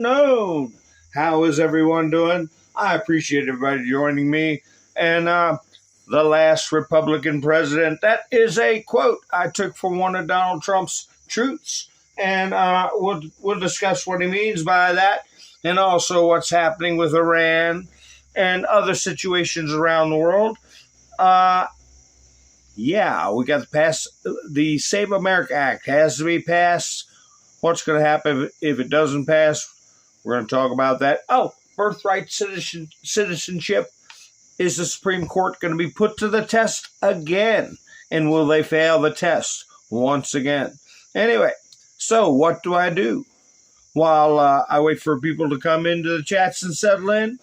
Known. How is everyone doing? I appreciate everybody joining me. And the last Republican president, that is a quote I took from one of Donald Trump's truths. And we'll discuss what he means by that, and also what's happening with Iran and other situations around the world. Yeah, we got to pass the Save America Act. Has to be passed. What's going to happen if it doesn't pass? We're going to talk about that. Oh, birthright citizenship. Is the Supreme Court going to be put to the test again? And will they fail the test once again? Anyway, so what do I do? While I wait for people to come into the chats and settle in,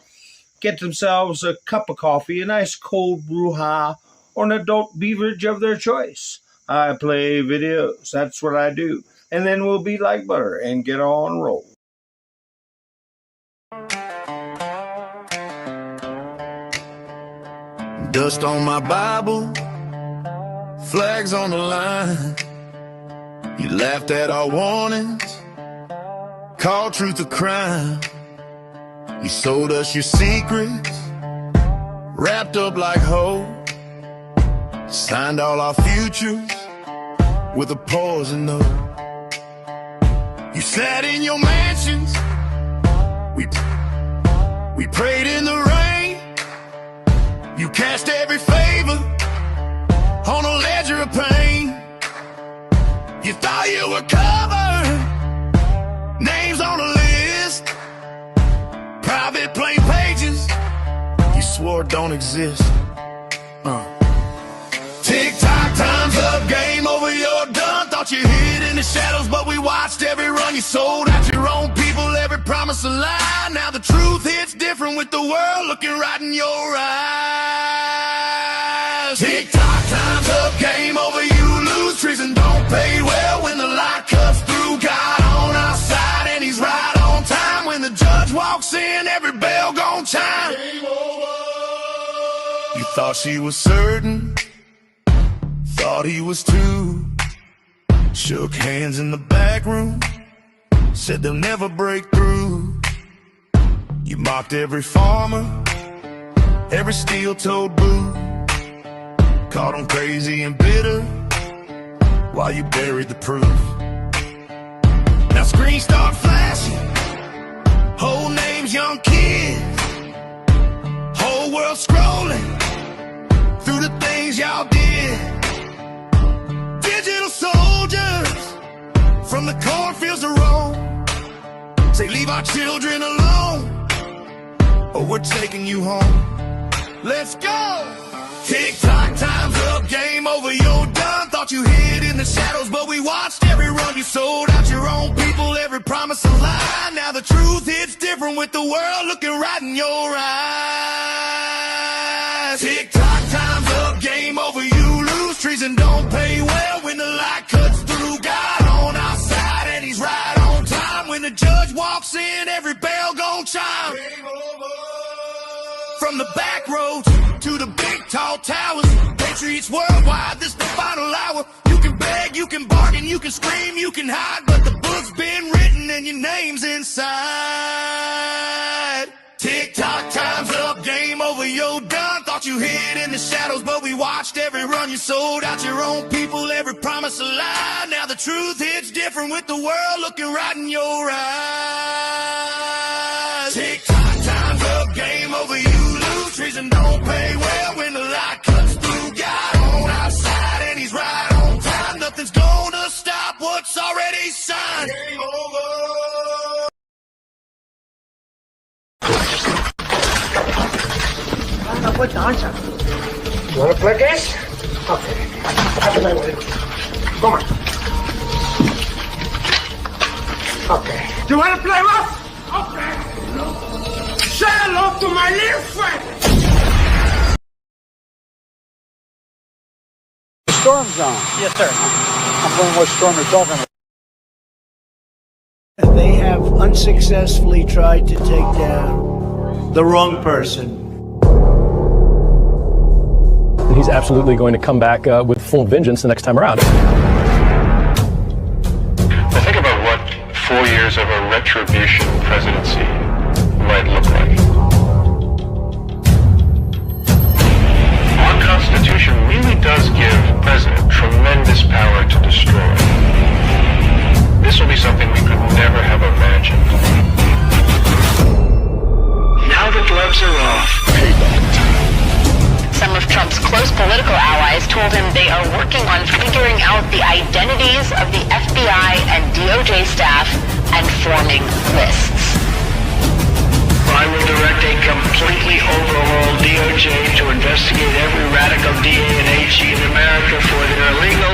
get themselves a cup of coffee, a nice cold brouhaha, or an adult beverage of their choice. I play videos. That's what I do. And then we'll be like butter and get on roll. Dust on my Bible, flags on the line. You laughed at our warnings, called truth a crime. You sold us your secrets, wrapped up like hope. Signed all our futures with a poison note. You sat in your mansions, we prayed in the rain. You cast every favor on a ledger of pain. You thought you were covered, names on a list, private plain pages you swore don't exist. Tick-tock, time's up, game over, you're done. Thought you hid in the shadows, but we watched every run. You sold out your own people, every promise a lie. Now the truth hits different with the world looking right in your eyes. Tick-tock, time's up, game over, you lose. Treason don't pay well when the light cuts through. God on our side and he's right on time. When the judge walks in, every bell gon' chime. Game over. You thought she was certain, thought he was too. Shook hands in the back room, said they'll never break through. You mocked every farmer, every steel-toed boo. Called him crazy and bitter while you buried the proof. Now screens start flashing, whole names, young kids, whole world scrolling through the things y'all did. Digital soldiers from the cornfields of Rome say leave our children alone or we're taking you home. Let's go! Tick-tock, time's up, game over, you're done. Thought you hid in the shadows, but we watched every run. You sold out your own people, every promise a lie. Now the truth hits different with the world looking right in your eyes. Tick-tock, time's up, game over, you lose. Treason don't pay well when the light cuts through. God on our side and he's right on time. When the judge walks in, every bell gon' chime. From the back roads to the big tall towers, patriots worldwide, this the final hour. You can beg, you can bargain, you can scream, you can hide, but the book's been written and your name's inside. Tick-tock, time's up, game over, you're done. Thought you hid in the shadows, but we watched every run. You sold out your own people, every promise a lie. Now the truth hits different with the world looking right in your eyes. Tick-tock, time's up, game over, you lose. Treason don't pay well when the light cuts through. God on our side and he's right on time. Nothing's gonna stop what's already signed. Game over. What's the answer? You want to play this? Okay. Have to play with it. Come on. Okay. You want to play rough? Okay. Say hello to my little friend. Storm zone. Yes, sir. I'm wondering what storm you're talking about. They have unsuccessfully tried to take down the wrong person. He's absolutely going to come back with full vengeance the next time around. I think about what 4 years years of a retribution presidency might look like. Our Constitution really does give the president tremendous power to destroy. This will be something we could never have imagined. Now the gloves are off. Some of Trump's close political allies told him they are working on figuring out the identities of the FBI and DOJ staff and forming lists. I will direct a completely overhauled DOJ to investigate every radical DA and AG in America for their illegal,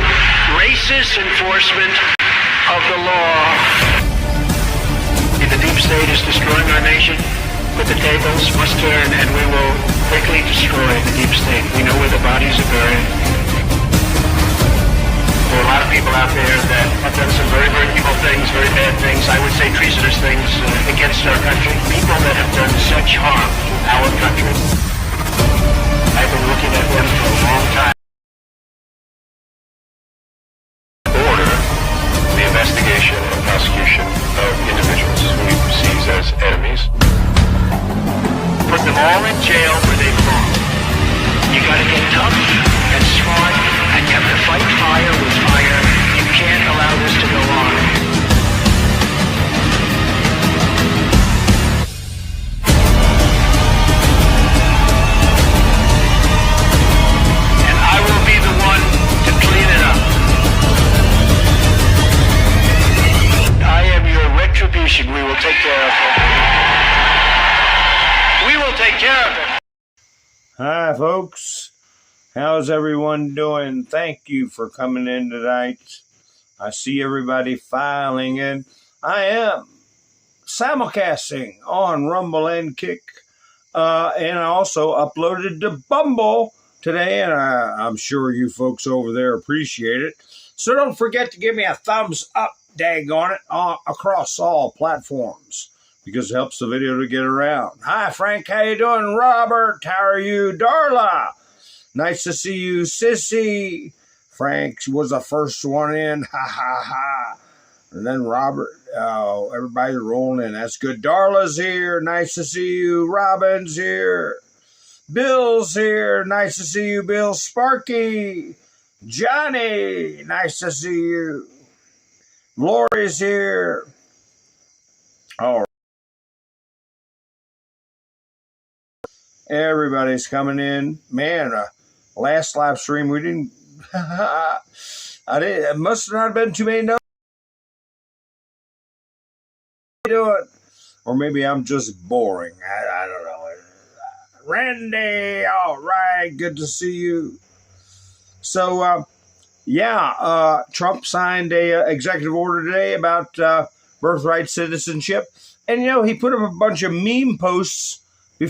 racist enforcement of the law. The deep state is destroying our nation, but the tables must turn and we will quickly destroy the deep state. We know where the bodies are buried. There are a lot of people out there that have done some very, very evil things, very bad things, I would say treasonous things against our country. People that have done such harm to our country. I've been looking at them for a long time. Order the investigation and prosecution of individuals who we perceive as enemies. Put them all in jail where they belong. You gotta get tough and smart, and you have to fight fire with fire. You can't allow this to go on. And I will be the one to clean it up. I am your retribution. We will take care of it. We will take care of it. Hi, folks. How's everyone doing? Thank you for coming in tonight. I see everybody filing in. I am simulcasting on Rumble and Kick. And I also uploaded to Bumble today, and I'm sure you folks over there appreciate it. So don't forget to give me a thumbs up, daggone it, across all platforms, because it helps the video to get around. Hi, Frank. How you doing? Robert, how are you? Darla, nice to see you. Sissy, Frank was the first one in. Ha, ha, ha. And then Robert, everybody's rolling in. That's good. Darla's here. Nice to see you. Robin's here. Bill's here. Nice to see you, Bill. Sparky. Johnny, nice to see you. Lori's here. All right. Everybody's coming in. Man, last live stream we didn't. It must not have been too many notes. Doing, or maybe I'm just boring. I don't know. Randy, all right, good to see you. So, Trump signed a executive order today about birthright citizenship, and he put up a bunch of meme posts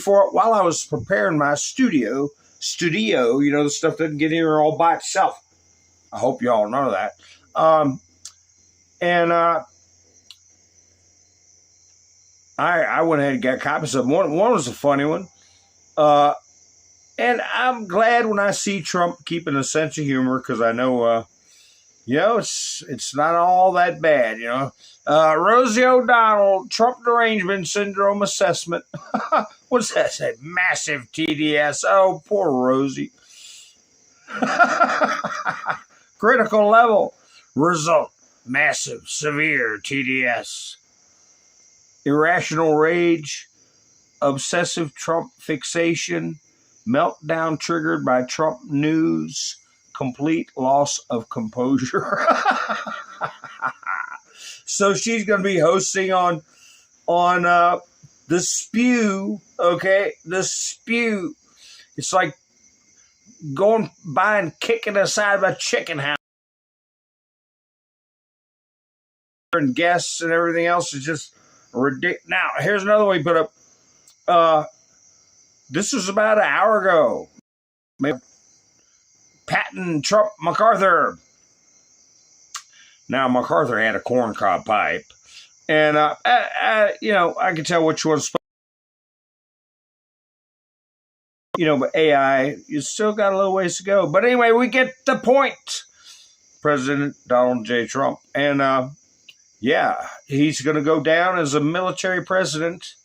while I was preparing my studio, the stuff doesn't get here all by itself. I hope you all know that. I went ahead and got copies of them. One was a funny one. And I'm glad when I see Trump keeping a sense of humor, because I know, it's not all that bad, Rosie O'Donnell, Trump derangement syndrome assessment. What's that say? Massive TDS. Oh, poor Rosie. Critical level. Result. Massive, severe TDS. Irrational rage. Obsessive Trump fixation. Meltdown triggered by Trump news. Complete loss of composure. So she's going to be hosting on The Spew, okay? The Spew. It's like going by and kicking the side of a chicken house. And guests and everything else is just ridiculous. Now, here's another one we put up. This was about an hour ago. Maybe Patton Trump MacArthur. Now, MacArthur had a corncob pipe. And, I could tell which one's supposed. But AI, you still got a little ways to go. But anyway, we get the point. President Donald J. Trump. And, Yeah, he's going to go down as a military president,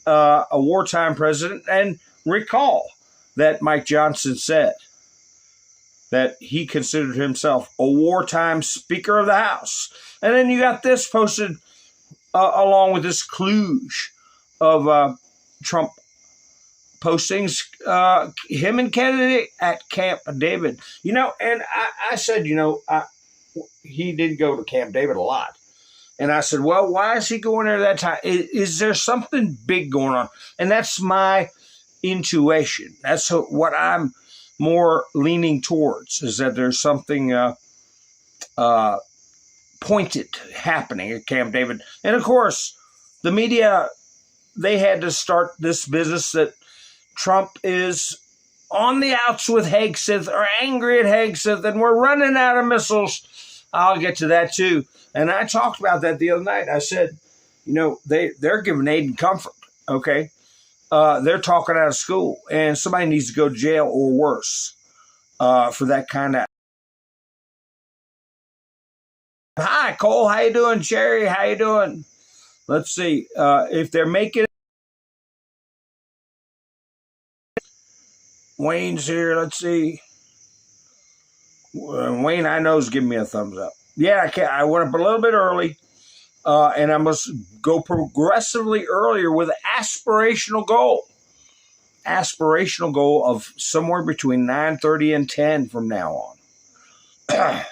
a wartime president. And recall that Mike Johnson said that he considered himself a wartime Speaker of the House. And then you got this posted along with this kludge of Trump postings, him and Kennedy at Camp David. And I said, he did go to Camp David a lot. And I said, well, why is he going there that time? Is there something big going on? And that's my intuition. That's what I'm more leaning towards, is that there's something pointed happening at Camp David. And of course, the media, they had to start this business that Trump is on the outs with Hegseth, or angry at Hegseth, and we're running out of missiles. I'll get to that too. And I talked about that the other night. I said, they're giving aid and comfort, okay? They're talking out of school, and somebody needs to go to jail or worse for that kind of. Hi, Cole. How you doing? Jerry, how you doing? Let's see. If they're making Wayne's here. Let's see. Wayne, I know, is giving me a thumbs up. Yeah, I went up a little bit early, and I must go progressively earlier with an aspirational goal. Aspirational goal of somewhere between 9:30 and 10 from now on.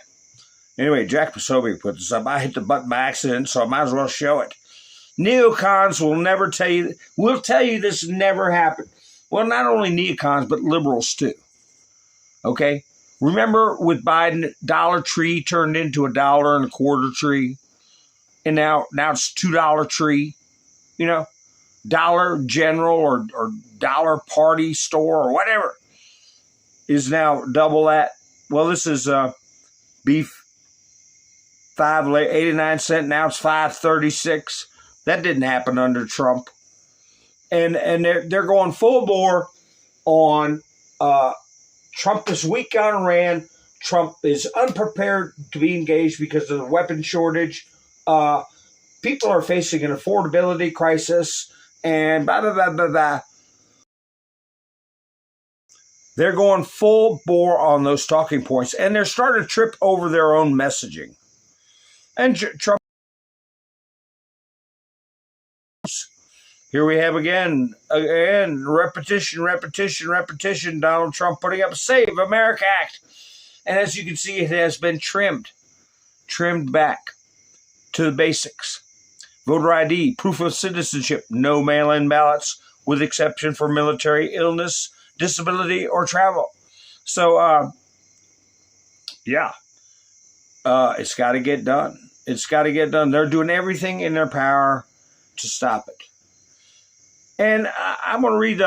Anyway, Jack Posobiec put this up. I hit the button by accident, so I might as well show it. Neocons will never tell you. We'll tell you this never happened. Well, not only neocons, but liberals too. Okay? Remember with Biden, Dollar Tree turned into $1.25 tree, and now it's $2 tree. Dollar General or Dollar Party Store or whatever is now double that. Well, this is beef, $5.89. Now it's $5.36. That didn't happen under Trump, and they're going full bore on Trump is weak on Iran. Trump is unprepared to be engaged because of the weapon shortage. People are facing an affordability crisis, and blah, blah, blah, blah, blah. They're going full bore on those talking points, and they're starting to trip over their own messaging. And Trump. Here we have again, repetition, Donald Trump putting up a Save America Act. And as you can see, it has been trimmed back to the basics. Voter ID, proof of citizenship, no mail-in ballots, with exception for military, illness, disability, or travel. So, it's got to get done. It's got to get done. They're doing everything in their power to stop it. And I'm going to read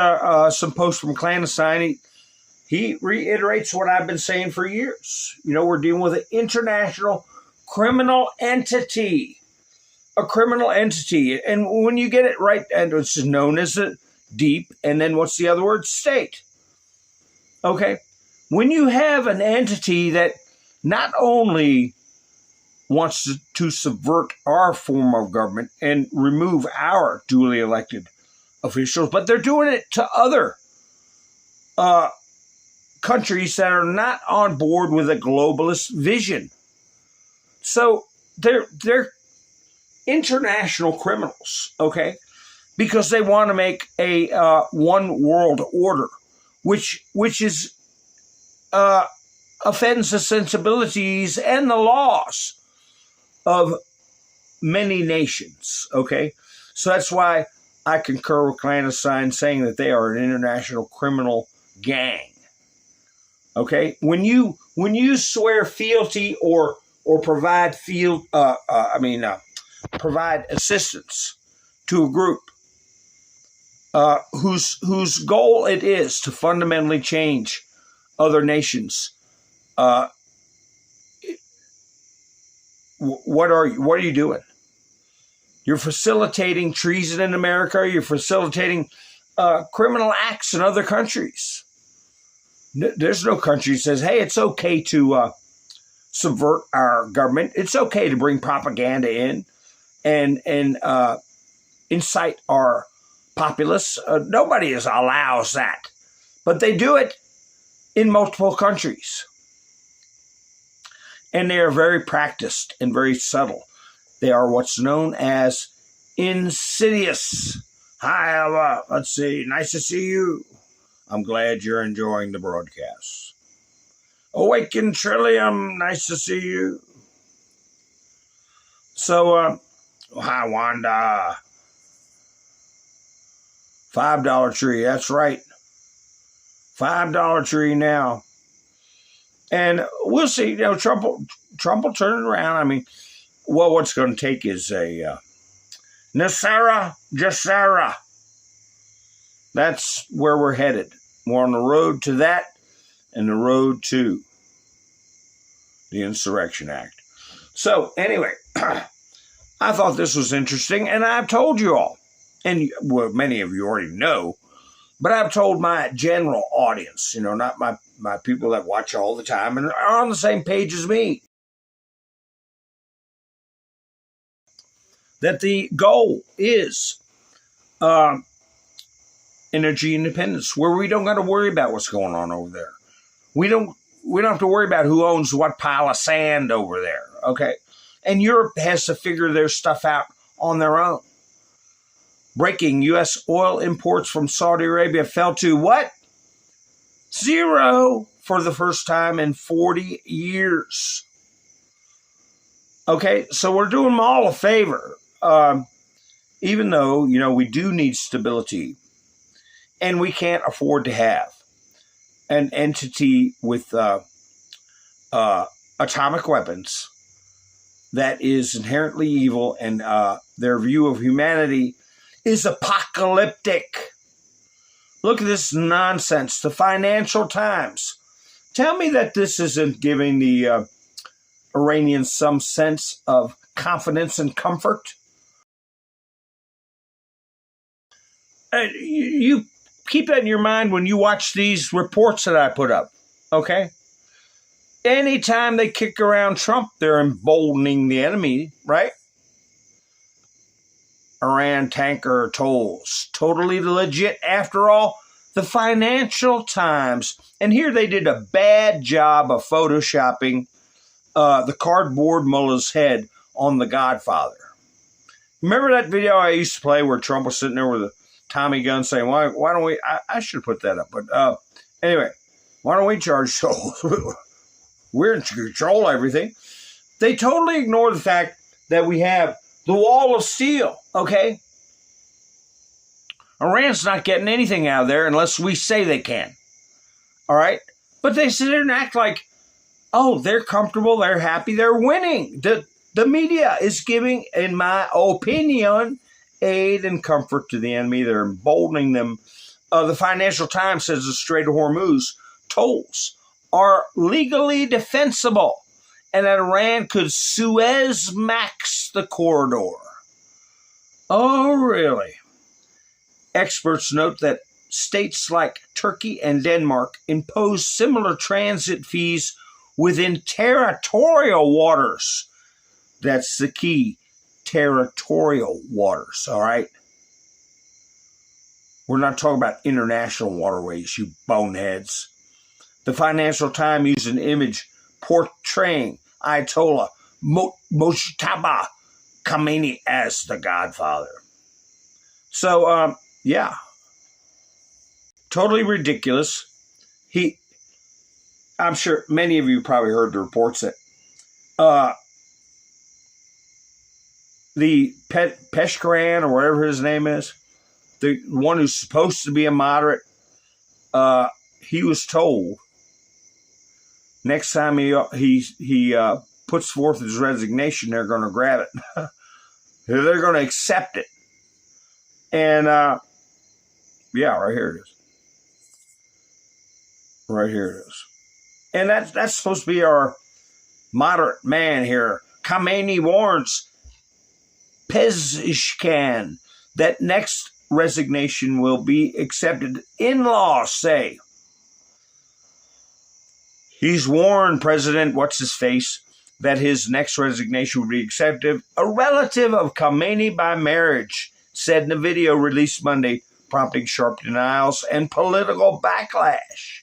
some posts from Clandestine. He reiterates what I've been saying for years. We're dealing with an international criminal entity. A criminal entity. And when you get it right, and it's known as a deep, and then what's the other word? State. Okay? When you have an entity that not only wants to subvert our form of government and remove our duly elected officials, but they're doing it to other countries that are not on board with a globalist vision. So they're international criminals, okay? Because they want to make a one world order, which is offends the sensibilities and the laws of many nations, okay? So that's why I concur with Clandestine saying that they are an international criminal gang. Okay, when you swear fealty or provide provide assistance to a group whose goal it is to fundamentally change other nations, what are you doing? You're facilitating treason in America. You're facilitating criminal acts in other countries. There's no country that says, hey, it's okay to subvert our government. It's okay to bring propaganda in and incite our populace. Nobody allows that. But they do it in multiple countries. And they are very practiced and very subtle. They are what's known as insidious. Hi, let's see. Nice to see you. I'm glad you're enjoying the broadcast. Awaken Trillium. Nice to see you. So, hi, Wanda. $5 tree. That's right. $5 tree now. And we'll see. Trump will turn it around. I mean, well, what's going to take is a Nasara Jassara. That's where we're headed. We're on the road to that and the road to the Insurrection Act. So, anyway, I thought this was interesting, and I've told you all, and well, many of you already know, but I've told my general audience, not my people that watch all the time and are on the same page as me, that the goal is energy independence, where we don't got to worry about what's going on over there. We don't have to worry about who owns what pile of sand over there, okay? And Europe has to figure their stuff out on their own. Breaking, U.S. oil imports from Saudi Arabia fell to what? 0 for the first time in 40 years. Okay, so we're doing them all a favor. Even though, we do need stability. And we can't afford to have an entity with atomic weapons that is inherently evil, and their view of humanity is apocalyptic. Look at this nonsense. The Financial Times. Tell me that this isn't giving the Iranians some sense of confidence and comfort. You keep that in your mind when you watch these reports that I put up, okay? Anytime they kick around Trump, they're emboldening the enemy, right? Iran tanker tolls. Totally legit. After all, the Financial Times. And here they did a bad job of photoshopping the cardboard mullah's head on The Godfather. Remember that video I used to play where Trump was sitting there with a Tommy gun saying, why don't we, I should put that up. But anyway, why don't we charge tolls? We're in control of everything. They totally ignore the fact that we have the wall of steel, okay? Iran's not getting anything out of there unless we say they can, all right? But they sit there and act like, oh, they're comfortable, they're happy, they're winning. The media is giving, in my opinion, aid and comfort to the enemy. They're emboldening them. The Financial Times says the Strait of Hormuz tolls are legally defensible, and that Iran could Suez Max the corridor. Oh, really? Experts note that states like Turkey and Denmark impose similar transit fees within territorial waters. That's the key. Territorial waters, all right? We're not talking about international waterways, you boneheads. The Financial Times used an image portraying Ayatollah Mojtaba Khamenei as the Godfather. So, yeah. Totally ridiculous. I'm sure many of you probably heard the reports that the Peshkaran, or whatever his name is, the one who's supposed to be a moderate, he was told next time he puts forth his resignation, they're going to grab it. They're going to accept it. And, yeah, right here it is. Right here it is. And that's supposed to be our moderate man here. Khamenei warns Pezeshkian that next resignation will be accepted. In-laws say. He's warned President what's-his-face that his next resignation would be accepted. A relative of Khamenei by marriage said in a video released Monday, prompting sharp denials and political backlash.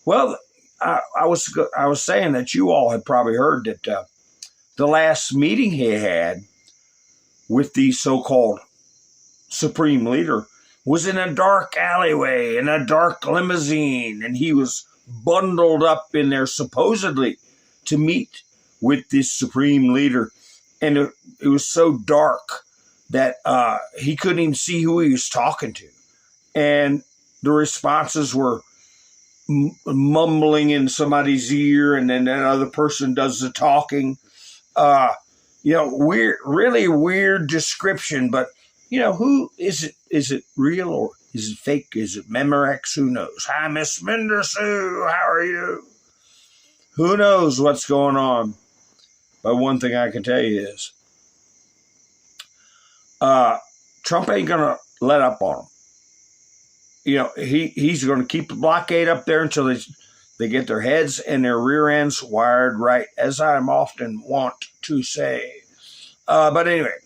Well, I was saying that you all had probably heard that the last meeting he had with the so-called supreme leader was in a dark alleyway, in a dark limousine, and he was bundled up in there supposedly to meet with this supreme leader. And it was so dark that he couldn't even see who he was talking to. And the responses were mumbling in somebody's ear, and then that other person does the talking. Weird, really weird description, but who is it? Is it real or is it fake? Is it Memorex? Who knows? Hi, Miss Mendersu. How are you? Who knows what's going on? But one thing I can tell you is Trump ain't going to let up on him. He's going to keep the blockade up there until they get their heads and their rear ends wired right, as I'm often want to say. But anyway.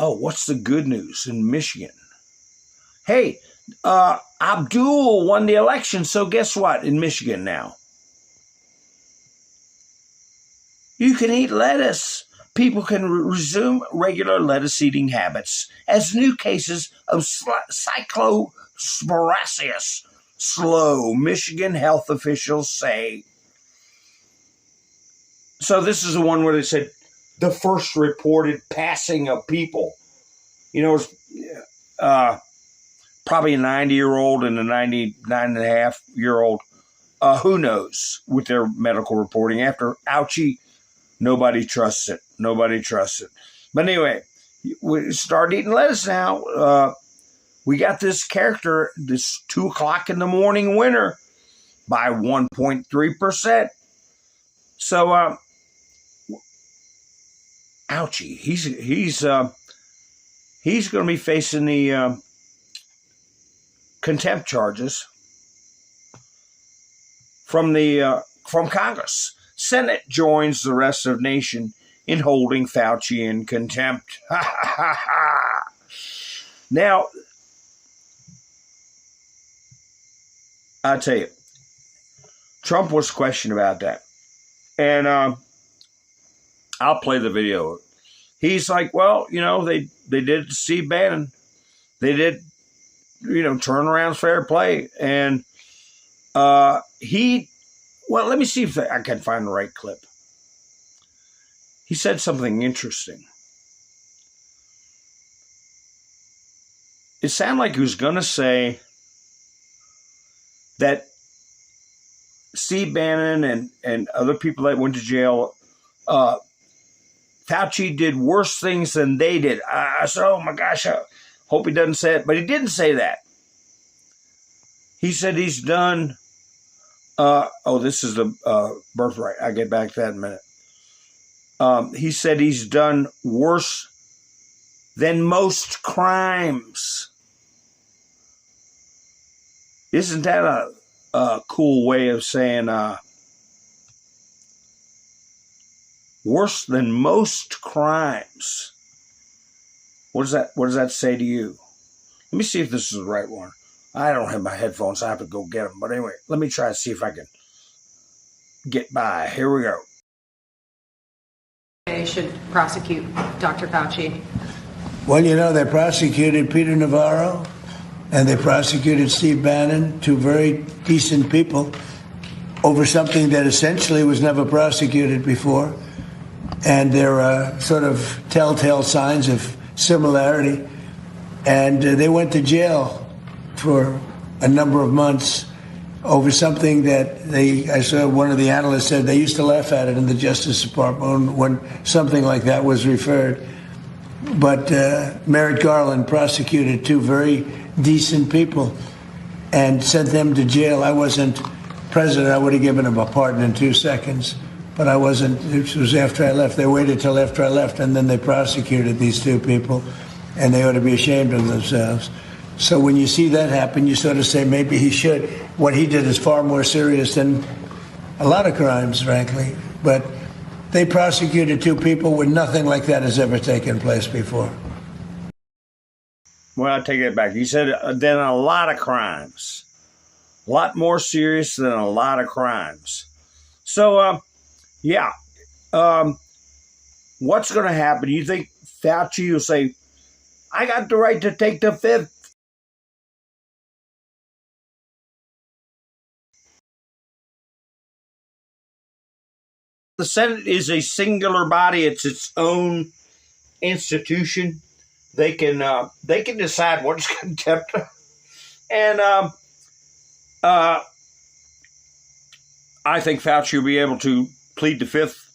Oh, what's the good news in Michigan? Hey, Abdul won the election, so guess what in Michigan now? You can eat lettuce. People can resume regular lettuce-eating habits as new cases of cyclosporasis slow, Michigan health officials say. So this is the one where they said, the first reported passing of people. It's probably a 90-year-old and a 99.5-year-old. Who knows with their medical reporting. After Ouchie, nobody trusts it. Nobody trusts it. But anyway, we start eating lettuce now. We got this character, this 2 o'clock in the morning winner by 1.3%. So, ouchie, he's going to be facing the contempt charges from Congress. Senate joins the rest of the nation in holding Fauci in contempt. Now, I'll tell you, Trump was questioned about that, and I'll play the video. He's like, well, they did Steve Bannon. They did, turnarounds, fair play. And let me see if I can find the right clip. He said something interesting. It sounded like he was going to say that Steve Bannon and other people that went to jail, Fauci did worse things than they did. I said, oh my gosh, I hope he doesn't say it. But he didn't say that. He said he's done, this is the birthright. I'll get back to that in a minute. He said he's done worse than most crimes. Isn't that a cool way of saying worse than most crimes? What does that say to you? Let me see if this is the right one. I don't have my headphones. I have to go get them. But anyway, let me try to see if I can get by. Here we go. They should prosecute Dr. Fauci. Well, they prosecuted Peter Navarro and they prosecuted Steve Bannon, 2 very decent people, over something that essentially was never prosecuted before. And there are sort of telltale signs of similarity. And they went to jail for a number of months over something that I saw one of the analysts said they used to laugh at it in the Justice Department when something like that was referred. But Merrick Garland prosecuted 2 very decent people and sent them to jail. I wasn't president. I would have given them a pardon in 2 seconds. But I wasn't. It was after I left. They waited till after I left, and then they prosecuted these 2 people, and they ought to be ashamed of themselves. So when you see that happen, you sort of say maybe he should. What he did is far more serious than a lot of crimes, frankly, but they prosecuted 2 people where nothing like that has ever taken place before. Well, I take it back. You said then a lot of crimes. A lot more serious than a lot of crimes. So, yeah. What's going to happen? You think Fauci will say, I got the right to take the 5th? The Senate is a singular body. It's its own institution. They can decide what's contempt. And I think Fauci will be able to plead the 5th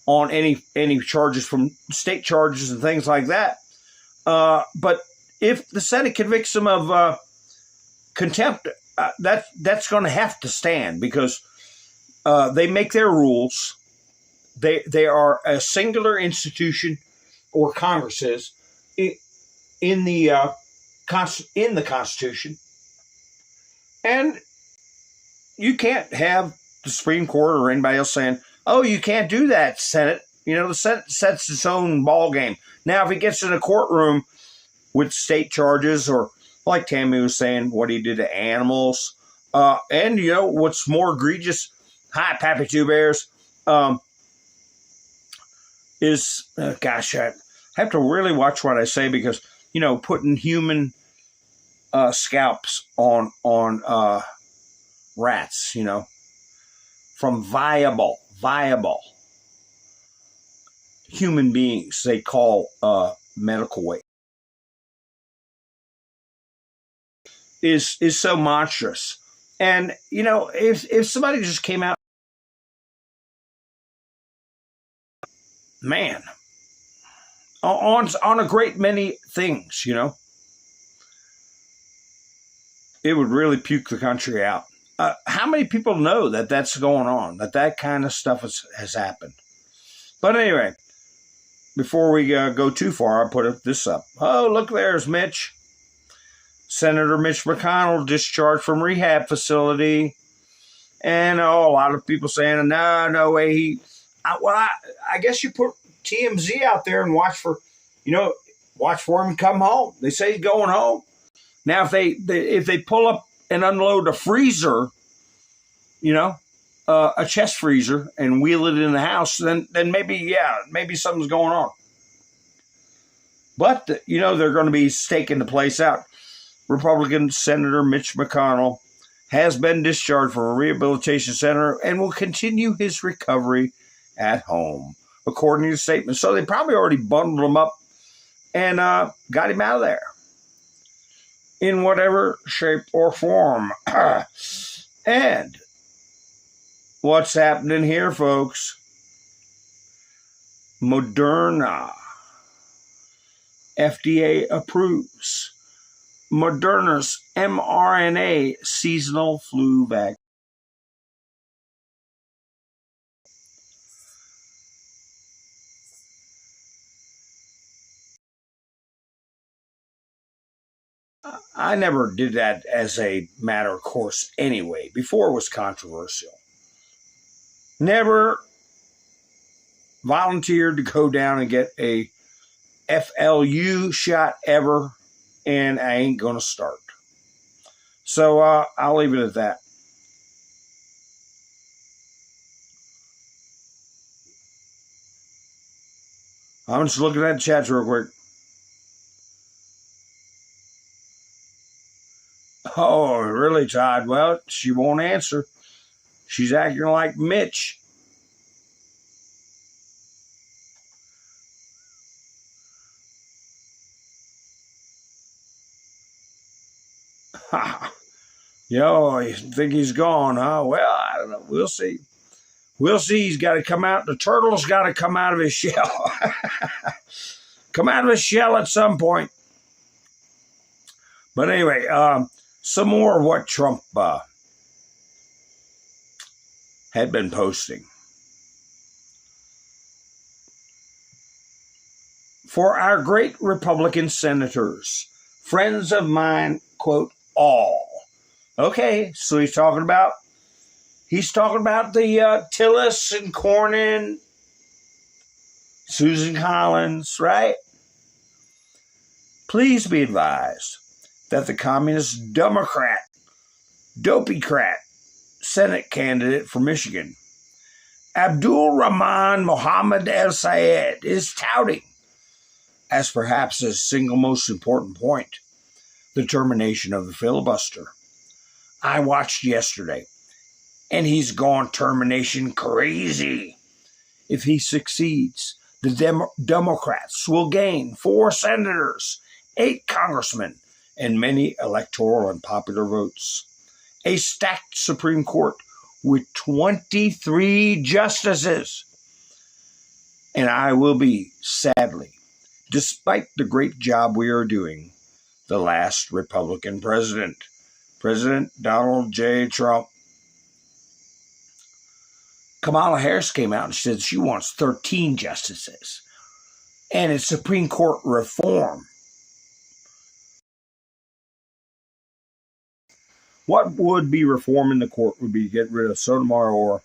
on any charges from state charges and things like that. But if the Senate convicts him of contempt, that's going to have to stand because they make their rules. They are a singular institution, or Congress is, in the Constitution, and you can't have the Supreme Court or anybody else saying, "Oh, you can't do that, Senate." You know, the Senate sets its own ball game. Now, if he gets in a courtroom with state charges, or like Tammy was saying, what he did to animals, and you know what's more egregious? Hi, Pappy Two Bears. Gosh, I have to really watch what I say because, you know, putting human scalps on rats, you know, from viable human beings they call medical waste is so monstrous. And, you know, if somebody just came out, man, on a great many things, you know, it would really puke the country out. How many people know that that's going on, that kind of stuff has happened? But anyway, before we go too far, I'll put this up. Oh, look, there's Mitch. Senator Mitch McConnell discharged from rehab facility. And a lot of people saying, no way. I guess you put TMZ out there and watch for him come home. They say he's going home. Now, if they pull up and unload a freezer, you know, a chest freezer, and wheel it in the house, then maybe something's going on. But, you know, they're going to be staking the place out. Republican Senator Mitch McConnell has been discharged from a rehabilitation center and will continue his recovery at home, according to the statement. So they probably already bundled him up and got him out of there in whatever shape or form. And what's happening here, folks? Moderna. FDA approves Moderna's mRNA seasonal flu vaccine. I never did that as a matter of course anyway. Before it was controversial. Never volunteered to go down and get a FLU shot ever, and I ain't going to start. So I'll leave it at that. I'm just looking at the chats real quick. Oh, really, Todd? Well, she won't answer. She's acting like Mitch. Yo, you think he's gone, huh? Well, I don't know. We'll see. We'll see. He's got to come out. The turtle's got to come out of his shell. Come out of his shell at some point. But anyway, some more of what Trump had been posting. For our great Republican senators, friends of mine, quote, all. Okay, so he's talking about He's talking about the Tillis and Cornyn, Susan Collins, right? Please be advised that the communist Democrat, dopey-crat Senate candidate for Michigan, Abdul Rahman Mohammed El Sayed, is touting, as perhaps his single most important point, the termination of the filibuster. I watched yesterday, and he's gone termination crazy. If he succeeds, the Democrats will gain 4 senators, 8 congressmen, and many electoral and popular votes. A stacked Supreme Court with 23 justices. And I will be, sadly, despite the great job we are doing, the last Republican president, President Donald J. Trump. Kamala Harris came out and said she wants 13 justices. And it's Supreme Court reform. What would be reform in the court would be to get rid of Sotomayor,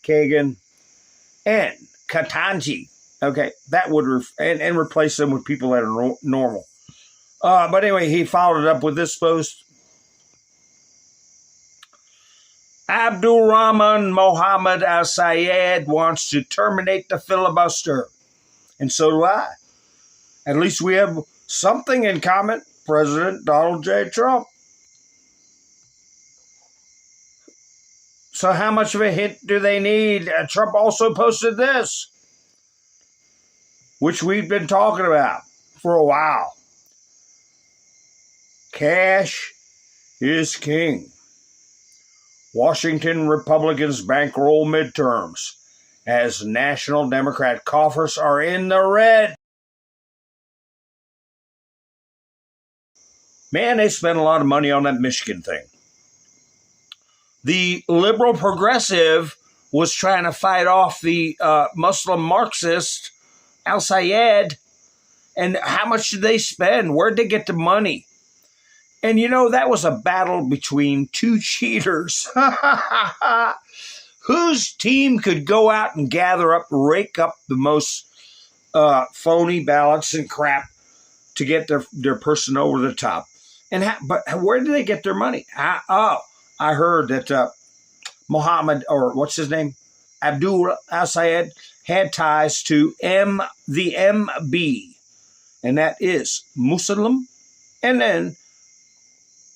Kagan, and Ketanji. Okay, that would and replace them with people that are normal. But anyway, he followed it up with this post. Abdul Rahman Mohammed Al Sayed wants to terminate the filibuster. And so do I. At least we have something in common, President Donald J. Trump. So how much of a hint do they need? Trump also posted this, which we've been talking about for a while. Cash is king. Washington Republicans bankroll midterms as national Democrat coffers are in the red. Man, they spent a lot of money on that Michigan thing. The liberal progressive was trying to fight off the Muslim Marxist Al Sayed. And how much did they spend? Where'd they get the money? And you know, that was a battle between 2 cheaters. Whose team could go out and rake up the most phony ballots and crap to get their person over the top. But where did they get their money? I heard that Mohammed, or what's his name? Abdul Al-Sayed had ties to the MB. And that is Muslim and then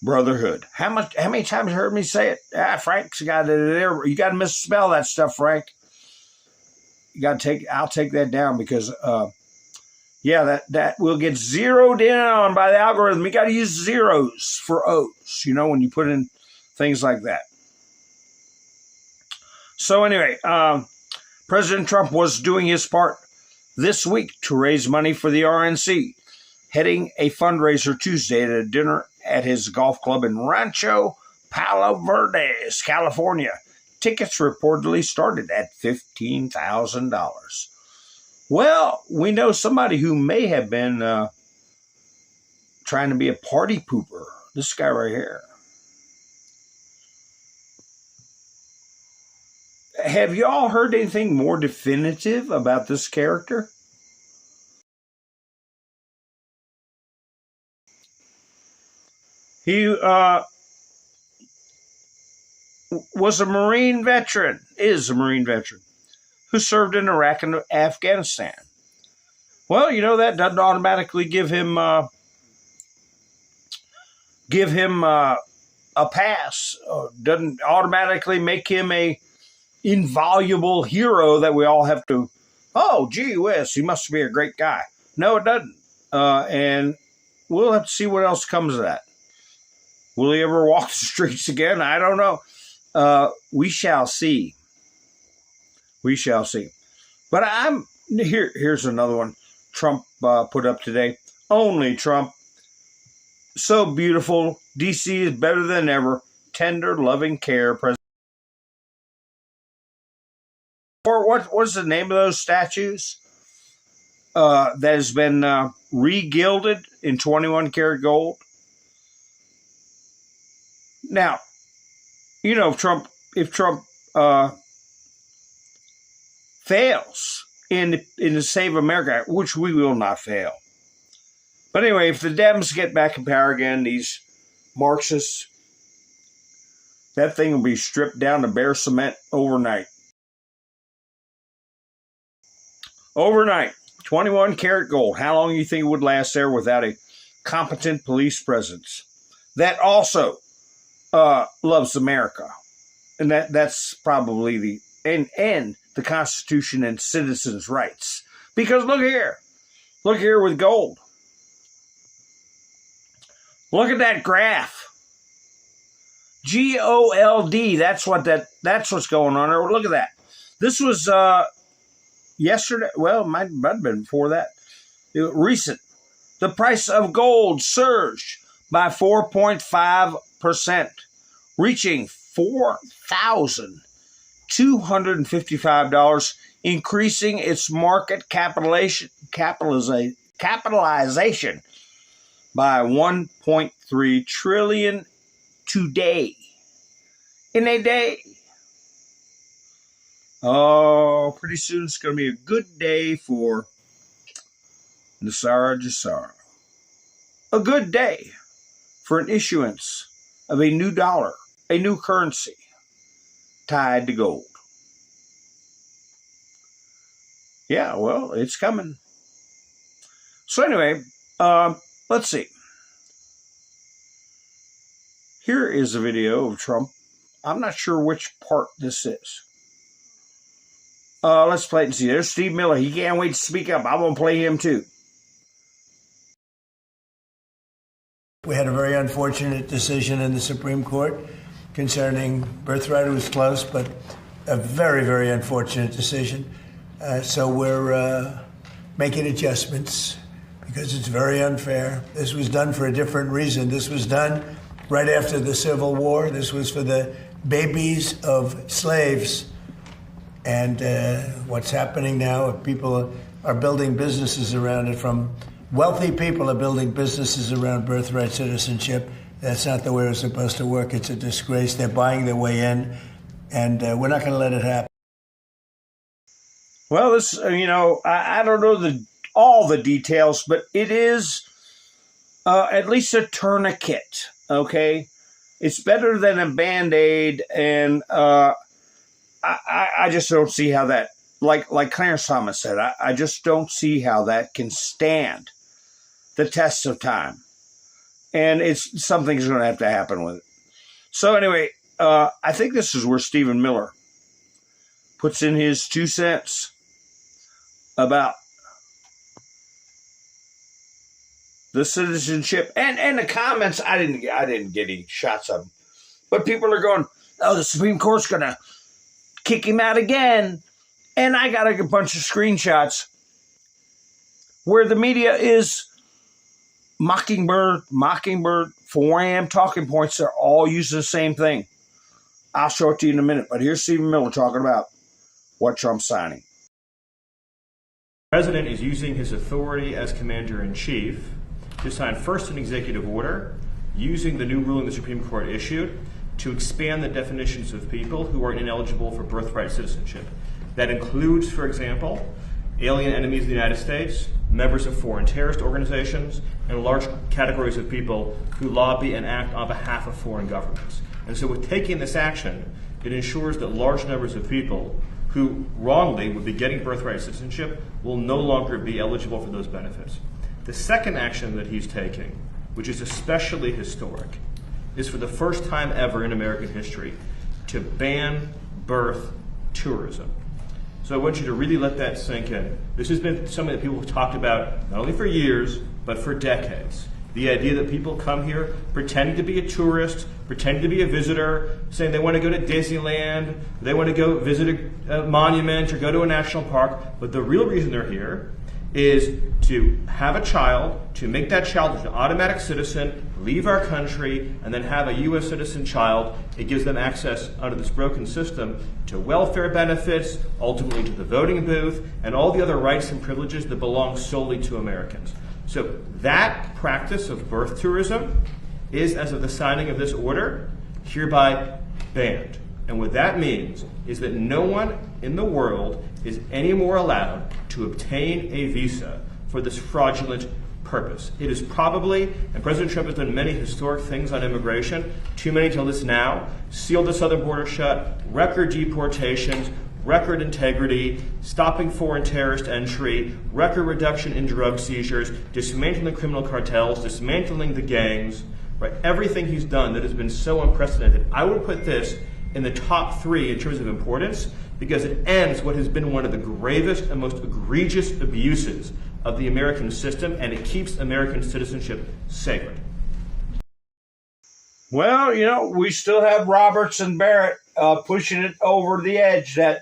Brotherhood. How many times you heard me say it? Frank's got it there. You got to misspell that stuff, Frank. I'll take that down because, that will get zeroed in on by the algorithm. You got to use zeros for O's, when you put in things like that. So anyway, President Trump was doing his part this week to raise money for the RNC, heading a fundraiser Tuesday at a dinner at his golf club in Rancho Palo Verdes, California. Tickets reportedly started at $15,000. Well, we know somebody who may have been trying to be a party pooper. This guy right here. Have y'all heard anything more definitive about this character? He was a Marine veteran, is a Marine veteran, who served in Iraq and Afghanistan. Well, that doesn't automatically give him a pass. Doesn't automatically make him a invaluable hero that we all have to, gee whiz, he must be a great guy. No, it doesn't. And we'll have to see what else comes of that. Will he ever walk the streets again? I don't know. We shall see. We shall see. But here's another one Trump put up today. Only Trump. So beautiful. DC is better than ever. Tender, loving care. President. Or what's the name of those statues that has been re-gilded in 21 karat gold? Now, if Trump fails in the Save America Act, which we will not fail. But anyway, if the Dems get back in power again, these Marxists, that thing will be stripped down to bare cement overnight. Overnight. 21 karat gold. How long do you think it would last there without a competent police presence that also loves America? And that's probably the Constitution and citizens' rights. Because look here with gold. Look at that graph. GOLD. That's what's going on there. Look at that. This was yesterday. Well, it might have been before that. Recent. The price of gold surged by 4.5%, reaching $4,255, increasing its market capitalization by 1.3 trillion today. In a day. Oh, pretty soon it's going to be a good day for Nasara Jassara. A good day for an issuance of a new dollar, a new currency tied to gold. Yeah, well, it's coming. So anyway, let's see. Here is a video of Trump. I'm not sure which part this is. Let's play it and see. There's Steve Miller. He can't wait to speak up. I'm going to play him too. We had a very unfortunate decision in the Supreme Court concerning birthright. It was close, but a very, very unfortunate decision. So we're making adjustments because it's very unfair. This was done for a different reason. This was done right after the Civil War. This was for the babies of slaves. And what's happening now, people are building businesses around it. From wealthy people are building businesses around birthright citizenship. That's not the way it's supposed to work. It's a disgrace. They're buying their way in, and we're not going to let it happen. Well, this, I don't know all the details, but it is at least a tourniquet, okay? It's better than a Band-Aid, and I just don't see how that, like Clarence Thomas said, I just don't see how that can stand the test of time. And something's going to have to happen with it. So anyway, I think this is where Stephen Miller puts in his 2 cents about the citizenship and the comments. I didn't get any shots of them, but people are going, "Oh, the Supreme Court's going to kick him out again." And I got a bunch of screenshots where the media is Mockingbird, 4am, talking points. They're all using the same thing. I'll show it to you in a minute. But here's Stephen Miller talking about what Trump's signing. The president is using his authority as commander-in-chief to sign first an executive order using the new ruling the Supreme Court issued to expand the definitions of people who are ineligible for birthright citizenship. That includes, for example, alien enemies of the United States, members of foreign terrorist organizations, and large categories of people who lobby and act on behalf of foreign governments. And so with taking this action, it ensures that large numbers of people who wrongly would be getting birthright citizenship will no longer be eligible for those benefits. The second action that he's taking, which is especially historic, is for the first time ever in American history to ban birth tourism. So I want you to really let that sink in. This has been something that people have talked about not only for years, but for decades. The idea that people come here pretending to be a tourist, pretending to be a visitor, saying they want to go to Disneyland, they want to go visit a monument or go to a national park, but the real reason they're here is to have a child, to make that child an automatic citizen, leave our country, and then have a U.S. citizen child. It gives them access under this broken system to welfare benefits, ultimately to the voting booth, and all the other rights and privileges that belong solely to Americans. So that practice of birth tourism is, as of the signing of this order, hereby banned. And what that means is that no one in the world is any more allowed to obtain a visa for this fraudulent purpose. It is probably, and President Trump has done many historic things on immigration, too many till this now, sealed the southern border shut, record deportations, record integrity, stopping foreign terrorist entry, record reduction in drug seizures, dismantling criminal cartels, dismantling the gangs, right? Everything he's done that has been so unprecedented. I would put this in the top 3 in terms of importance because it ends what has been one of the gravest and most egregious abuses of the American system, and it keeps American citizenship sacred. Well, you know, we still have Roberts and Barrett pushing it over the edge that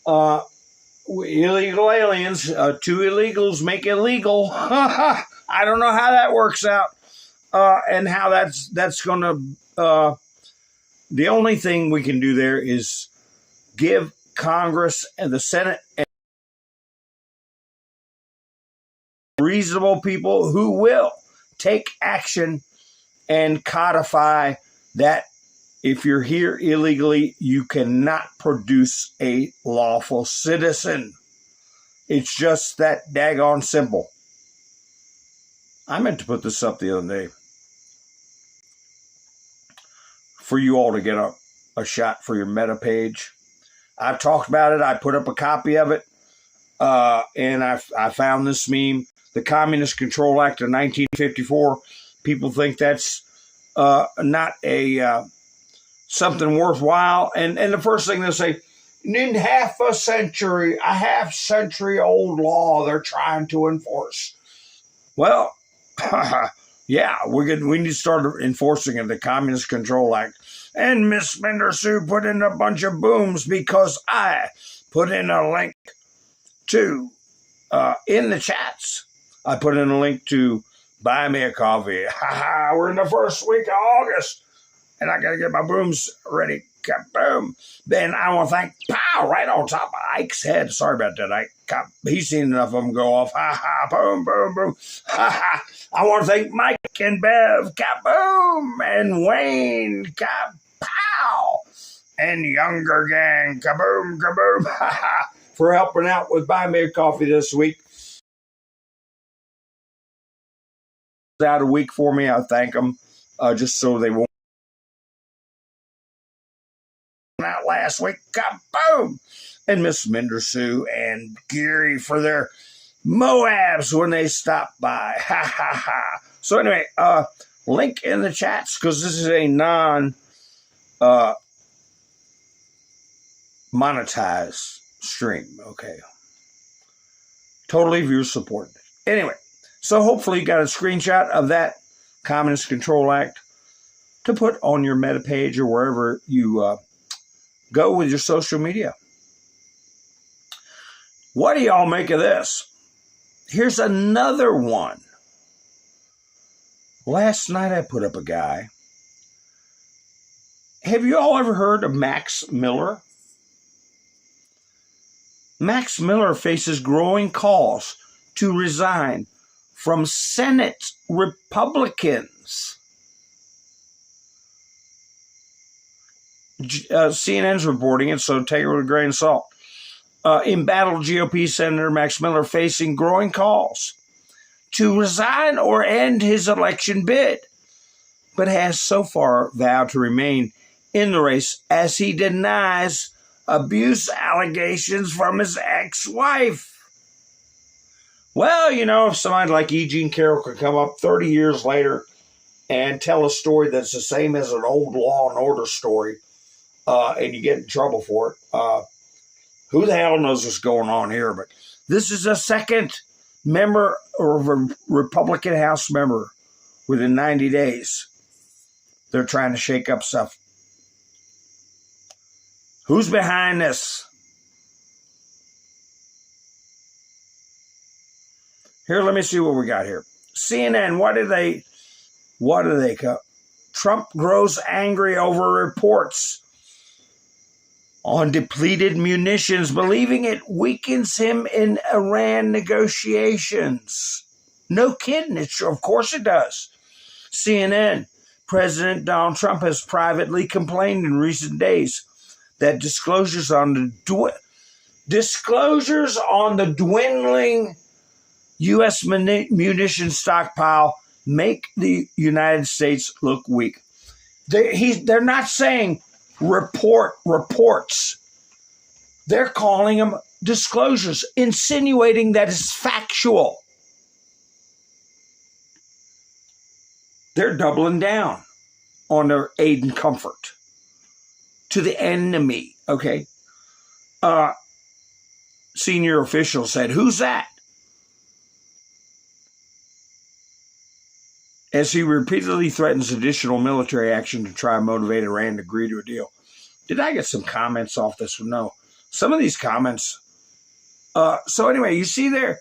illegal aliens, 2 illegals make illegal. I don't know how that works out and how that's going to... the only thing we can do there is give Congress and the Senate and reasonable people who will take action and codify that if you're here illegally, you cannot produce a lawful citizen. It's just that daggone simple. I meant to put this up the other day for you all to get a shot for your meta page. I've talked about it. I put up a copy of it, and I found this meme. The Communist Control Act of 1954. People think that's not a something worthwhile. And the first thing they'll say, in half century old law they're trying to enforce. Well, yeah, we need to start enforcing it, the Communist Control Act. And Miss Bender Sue put in a bunch of booms because I put in a link to, in the chats, I put in a link to buy me a coffee. We're in the first week of August, and I got to get my booms ready. Kaboom. Then I want to thank, pow, right on top of Ike's head. Sorry about that, Ike. He's seen enough of them go off. Boom, boom, boom. I want to thank Mike and Bev, kaboom, and Wayne, kapow, and Younger Gang, kaboom, kaboom, for helping out with Buy Me a Coffee this week. Out a week for me. I thank them just so they won't out last week. Kaboom! And Miss Minder Sue and Geary for their Moabs when they stop by. Ha ha ha. So anyway, link in the chats because this is a non monetized stream. Okay. Totally viewer supported. Anyway. So hopefully you got a screenshot of that Communist Control Act to put on your meta page or wherever you go with your social media. What do y'all make of this? Here's another one. Last night I put up a guy. Have you all ever heard of Max Miller? Max Miller faces growing calls to resign from Senate Republicans. CNN's reporting it, so take it with a grain of salt. Embattled GOP Senator Max Miller facing growing calls to resign or end his election bid, but has so far vowed to remain in the race as he denies abuse allegations from his ex-wife. Well, you know, if somebody like E. Jean Carroll could come up 30 years later and tell a story that's the same as an old Law and Order story, and you get in trouble for it, who the hell knows what's going on here? But this is a second member or a Republican House member within 90 days. They're trying to shake up stuff. Who's behind this? Here, let me see what we got here. CNN, what do they call? Trump grows angry over reports on depleted munitions, believing it weakens him in Iran negotiations. No kidding. Of course it does. CNN, President Donald Trump has privately complained in recent days that disclosures on the dwindling U.S. munition stockpile make the United States look weak. They're not saying reports. They're calling them disclosures, insinuating that it's factual. They're doubling down on their aid and comfort to the enemy, okay? Senior official said, "Who's that?" As he repeatedly threatens additional military action to try and motivate Iran to agree to a deal. Did I get some comments off this one? No. Some of these comments. So anyway, you see they're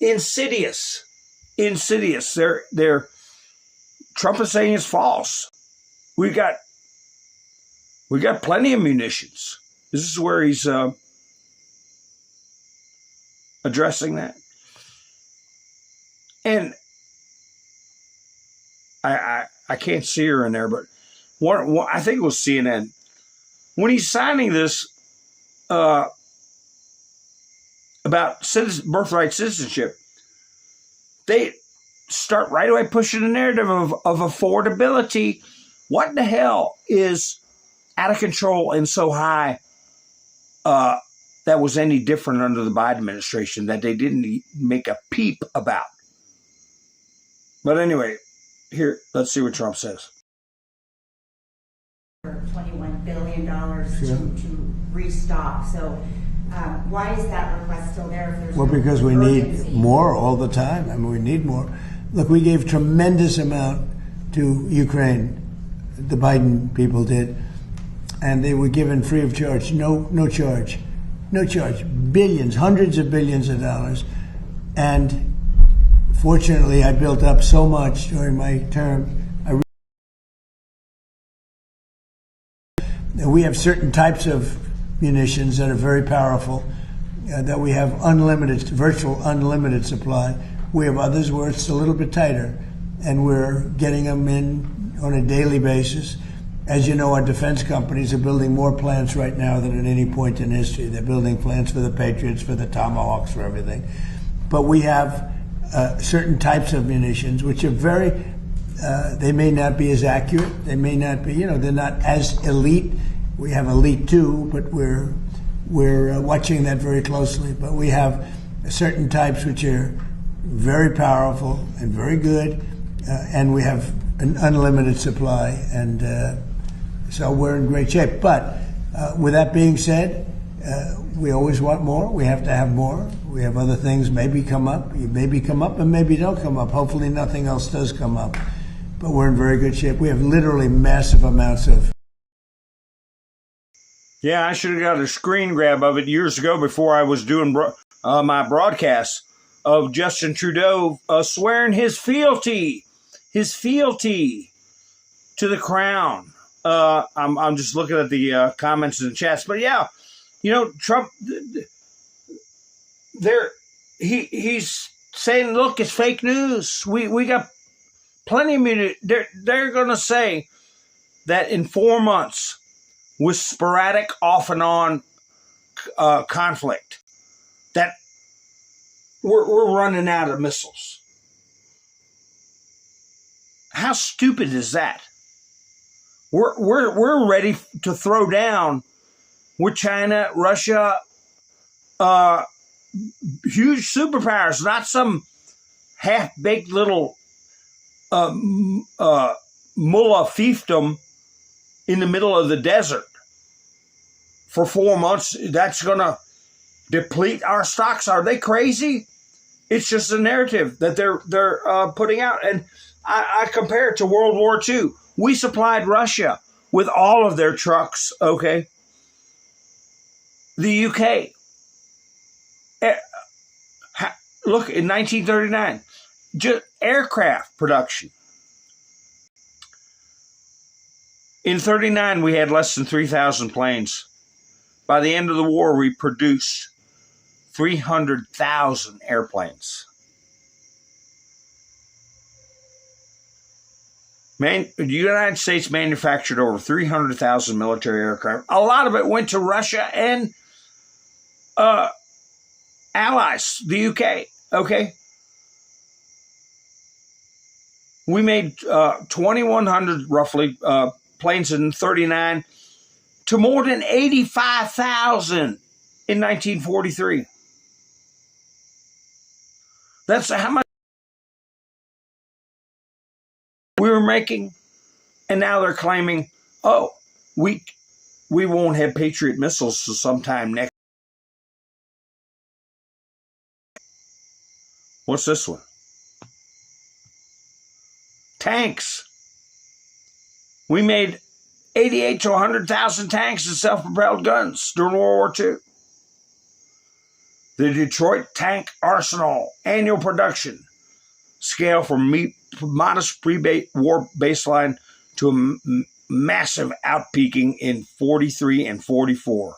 insidious. They're Trump is saying it's false. We got plenty of munitions. This is where he's addressing that. And I can't see her in there, but I think it was CNN. When he's signing this about birthright citizenship, they start right away pushing the narrative of affordability. What the hell is out of control and so high that was any different under the Biden administration that they didn't make a peep about? But anyway, here, let's see what Trump says. $21 billion to restock. So why is that request still there? If there's because we need more all the time. I mean, we need more. Look, we gave tremendous amount to Ukraine. The Biden people did. And they were given free of charge. No charge. Billions, hundreds of billions of dollars. And fortunately, I built up so much during my term. We have certain types of munitions that are very powerful, that we have virtual unlimited supply. We have others where it's a little bit tighter, and we're getting them in on a daily basis. As you know, our defense companies are building more plants right now than at any point in history. They're building plants for the Patriots, for the Tomahawks, for everything. But we have certain types of munitions which are very, they may not be as accurate. They may not be, they're not as elite. We have elite too, but we're watching that very closely. But we have certain types which are very powerful and very good, and we have an unlimited supply, and so we're in great shape. But with that being said, we always want more. We have to have more. We have other things maybe come up. Maybe come up and maybe don't come up. Hopefully nothing else does come up. But we're in very good shape. We have literally massive amounts of. Yeah, I should have got a screen grab of it years ago before I was doing my broadcast of Justin Trudeau swearing his fealty to the crown. I'm just looking at the comments in the chats, but yeah, Trump, he's saying, look, it's fake news. We got plenty of immunity. They're going to say that in 4 months, with sporadic off and on conflict, that we're running out of missiles. How stupid is that? We're ready to throw down with China, Russia, huge superpowers, not some half-baked little mullah fiefdom in the middle of the desert for 4 months. That's going to deplete our stocks. Are they crazy? It's just a narrative that they're putting out. And I compare it to World War II. We supplied Russia with all of their trucks, okay? The UK. Look, in 1939, just aircraft production. In 1939, we had less than 3,000 planes. By the end of the war, we produced 300,000 airplanes. The United States manufactured over 300,000 military aircraft. A lot of it went to Russia and allies, the UK. Okay. We made 2,100 roughly planes in 39 to more than 85,000 in 1943. That's how much we were making. And now they're claiming, oh, we won't have Patriot missiles till sometime next. What's this one? Tanks. We made 88 to 100,000 tanks and self-propelled guns during World War II. The Detroit Tank Arsenal annual production scale from modest pre-war baseline to a massive outpeaking in 43 and 44.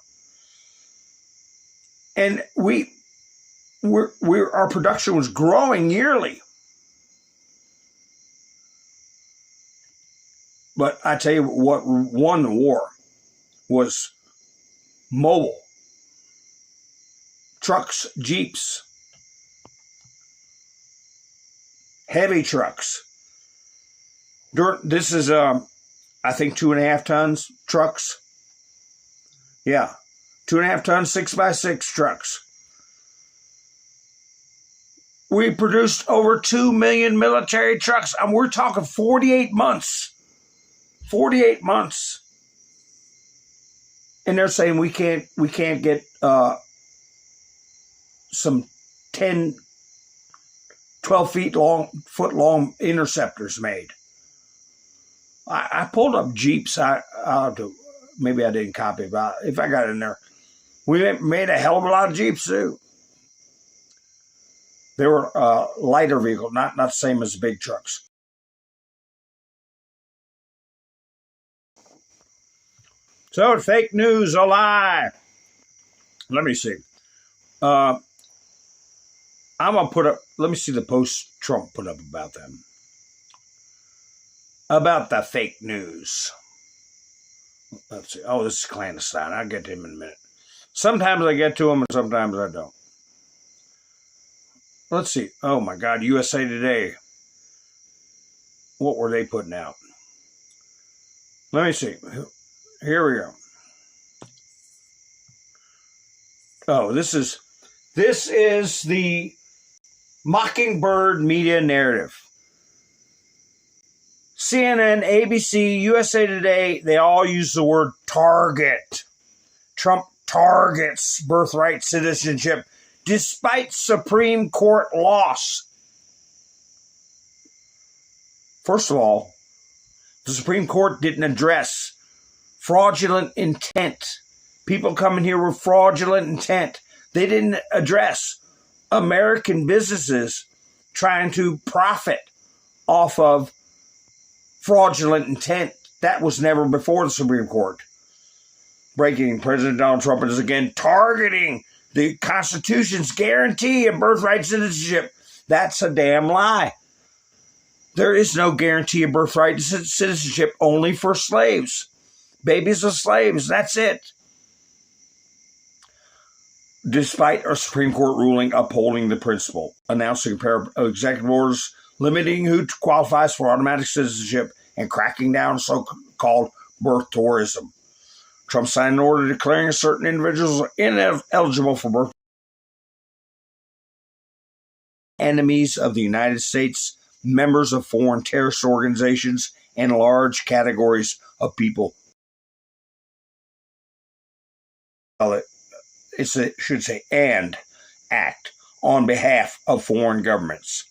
And our production was growing yearly. But I tell you what won the war was mobile. Trucks, Jeeps, heavy trucks. This is, I think, 2.5 tons trucks. Yeah, 2.5 tons, 6x6 trucks. We produced over 2 million military trucks, and we're talking 48 months. 48 months. And they're saying we can't get some 10, 12 foot long interceptors made. I pulled up Jeeps. Maybe I didn't copy it, but if I got it in there, we made a hell of a lot of Jeeps too. They were lighter vehicles, not the same as big trucks. So, fake news, a lie. Let me see. I'm going to put up, let me see the post Trump put up about them. About the fake news. Let's see. Oh, this is clandestine. I'll get to him in a minute. Sometimes I get to him and sometimes I don't. Let's see. Oh, my God. USA Today. What were they putting out? Let me see. Here we go. Oh, this is the Mockingbird media narrative. CNN, ABC, USA Today, they all use the word target. Trump targets birthright citizenship despite Supreme Court loss. First of all, the Supreme Court didn't address fraudulent intent. People coming here with fraudulent intent. They didn't address American businesses trying to profit off of fraudulent intent. That was never before the Supreme Court. Breaking, President Donald Trump is again targeting the Constitution's guarantee of birthright citizenship. That's a damn lie. There is no guarantee of birthright citizenship, only for slaves. Babies of slaves, that's it. Despite our Supreme Court ruling upholding the principle, announcing a pair of executive orders limiting who qualifies for automatic citizenship and cracking down on so-called birth tourism. Trump signed an order declaring certain individuals ineligible for birth. Enemies of the United States, members of foreign terrorist organizations, and large categories of people. It should say, and act on behalf of foreign governments.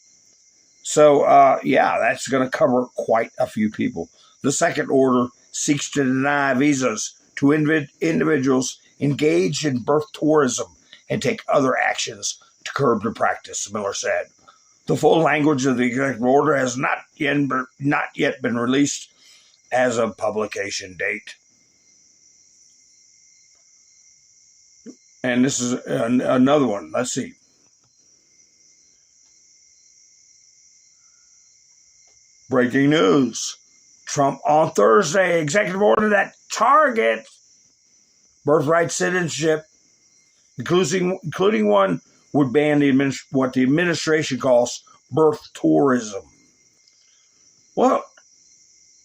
So, yeah, that's going to cover quite a few people. The second order seeks to deny visas to individuals engaged in birth tourism and take other actions to curb the practice, Miller said. The full language of the executive order has not yet been released as of publication date. And this is another one. Let's see. Breaking news. Trump on Thursday, executive order that targets birthright citizenship, including one would ban what the administration calls birth tourism. Well,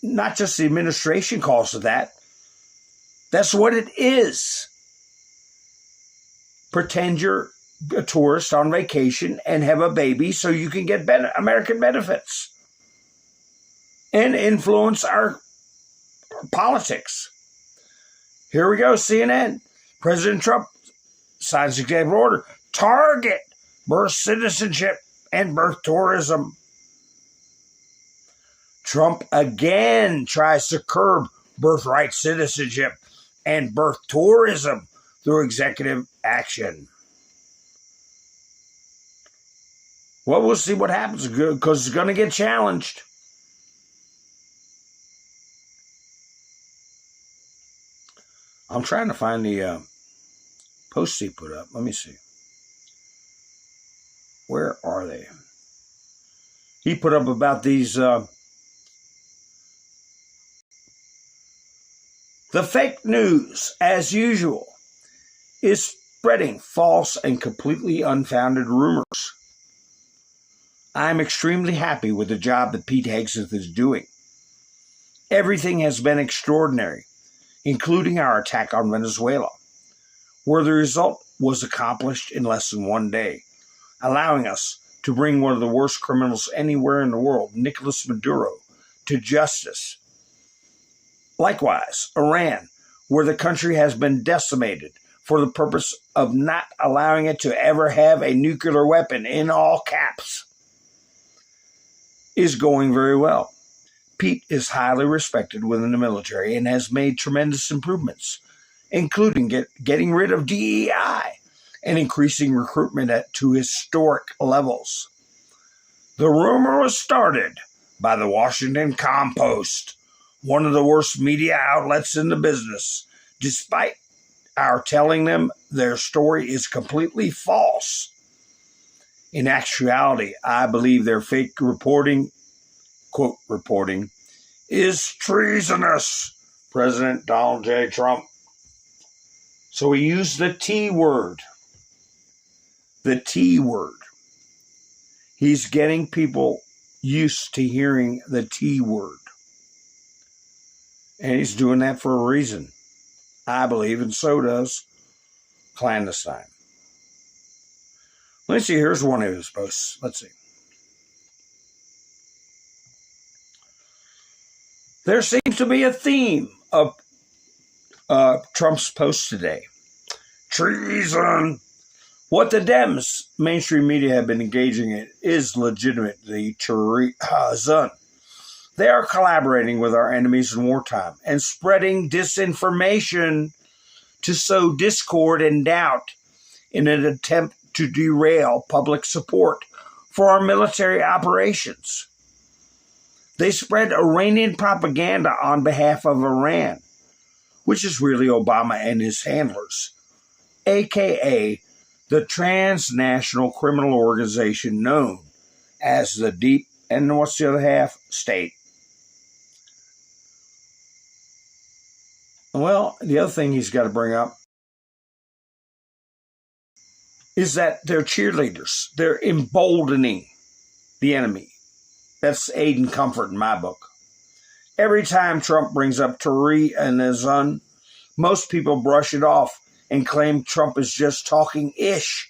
not just the administration calls it that. That's what it is. Pretend you're a tourist on vacation and have a baby so you can get American benefits and influence our politics. Here we go, CNN. President Trump signs executive order. Target birth citizenship and birth tourism. Trump again tries to curb birthright citizenship and birth tourism through executive action. Well, we'll see what happens because it's going to get challenged. I'm trying to find the posts he put up. Let me see. Where are they? He put up about these... the fake news, as usual, is spreading false and completely unfounded rumors. I'm extremely happy with the job that Pete Hegseth is doing. Everything has been extraordinary, including our attack on Venezuela, where the result was accomplished in less than 1 day, allowing us to bring one of the worst criminals anywhere in the world, Nicolas Maduro, to justice. Likewise, Iran, where the country has been decimated for the purpose of not allowing it to ever have a nuclear weapon, in all caps, is going very well. Pete is highly respected within the military and has made tremendous improvements, including getting rid of DEI and increasing recruitment to historic levels. The rumor was started by the Washington Compost, one of the worst media outlets in the business. Despite our telling them their story is completely false, in actuality, I believe their fake reporting, quote, reporting, is treasonous. President Donald J. Trump. So he used the T word. The T word. He's getting people used to hearing the T word. And he's doing that for a reason, I believe, and so does Clandestine. Let's see, here's one of his posts. Let's see. There seems to be a theme of Trump's posts today. Treason. What the Dems, mainstream media, have been engaging in is legitimately treason. They are collaborating with our enemies in wartime and spreading disinformation to sow discord and doubt in an attempt to derail public support for our military operations. They spread Iranian propaganda on behalf of Iran, which is really Obama and his handlers, aka the transnational criminal organization known as the Deep, and what's the other half? State. Well, the other thing he's got to bring up is that they're cheerleaders. They're emboldening the enemy. That's aid and comfort in my book. Every time Trump brings up Tariq and his son, most people brush it off and claim Trump is just talking ish.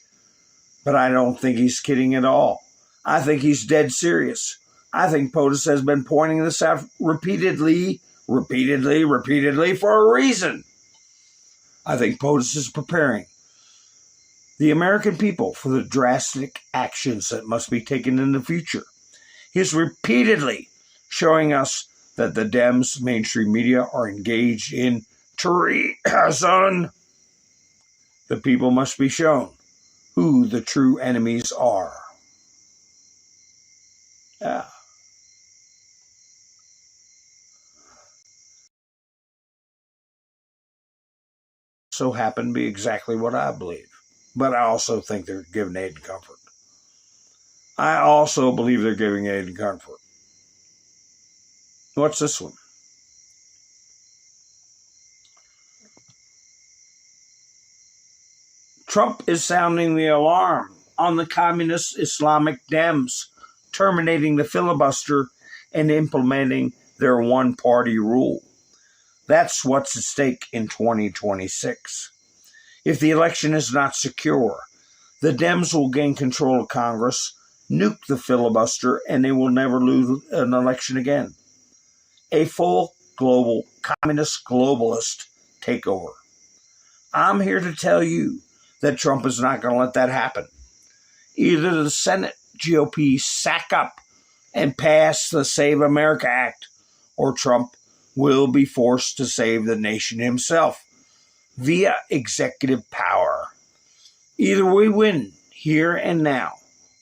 But I don't think he's kidding at all. I think he's dead serious. I think POTUS has been pointing this out repeatedly for a reason. I think POTUS is preparing the American people for the drastic actions that must be taken in the future. He's repeatedly showing us that the Dems, mainstream media, are engaged in treason. The people must be shown who the true enemies are. Yeah. So happen to be exactly what I believe. But I also think they're giving aid and comfort. I also believe they're giving aid and comfort. What's this one? Trump is sounding the alarm on the communist Islamic Dems, terminating the filibuster and implementing their one-party rule. That's what's at stake in 2026. If the election is not secure, the Dems will gain control of Congress, nuke the filibuster, and they will never lose an election again. A full global communist globalist takeover. I'm here to tell you that Trump is not going to let that happen. Either the Senate GOP sack up and pass the Save America Act, or Trump will be forced to save the nation himself via executive power. Either we win here and now,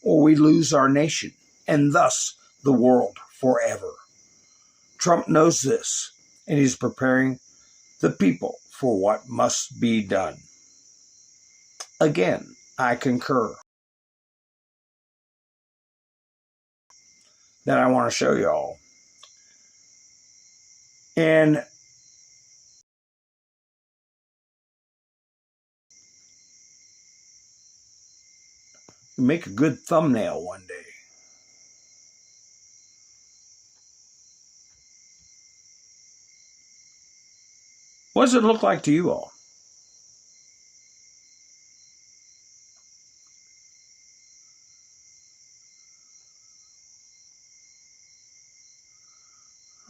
or we lose our nation, and thus the world forever. Trump knows this, and he's preparing the people for what must be done. Again, I concur. That I want to show y'all. And make a good thumbnail one day. What does it look like to you all?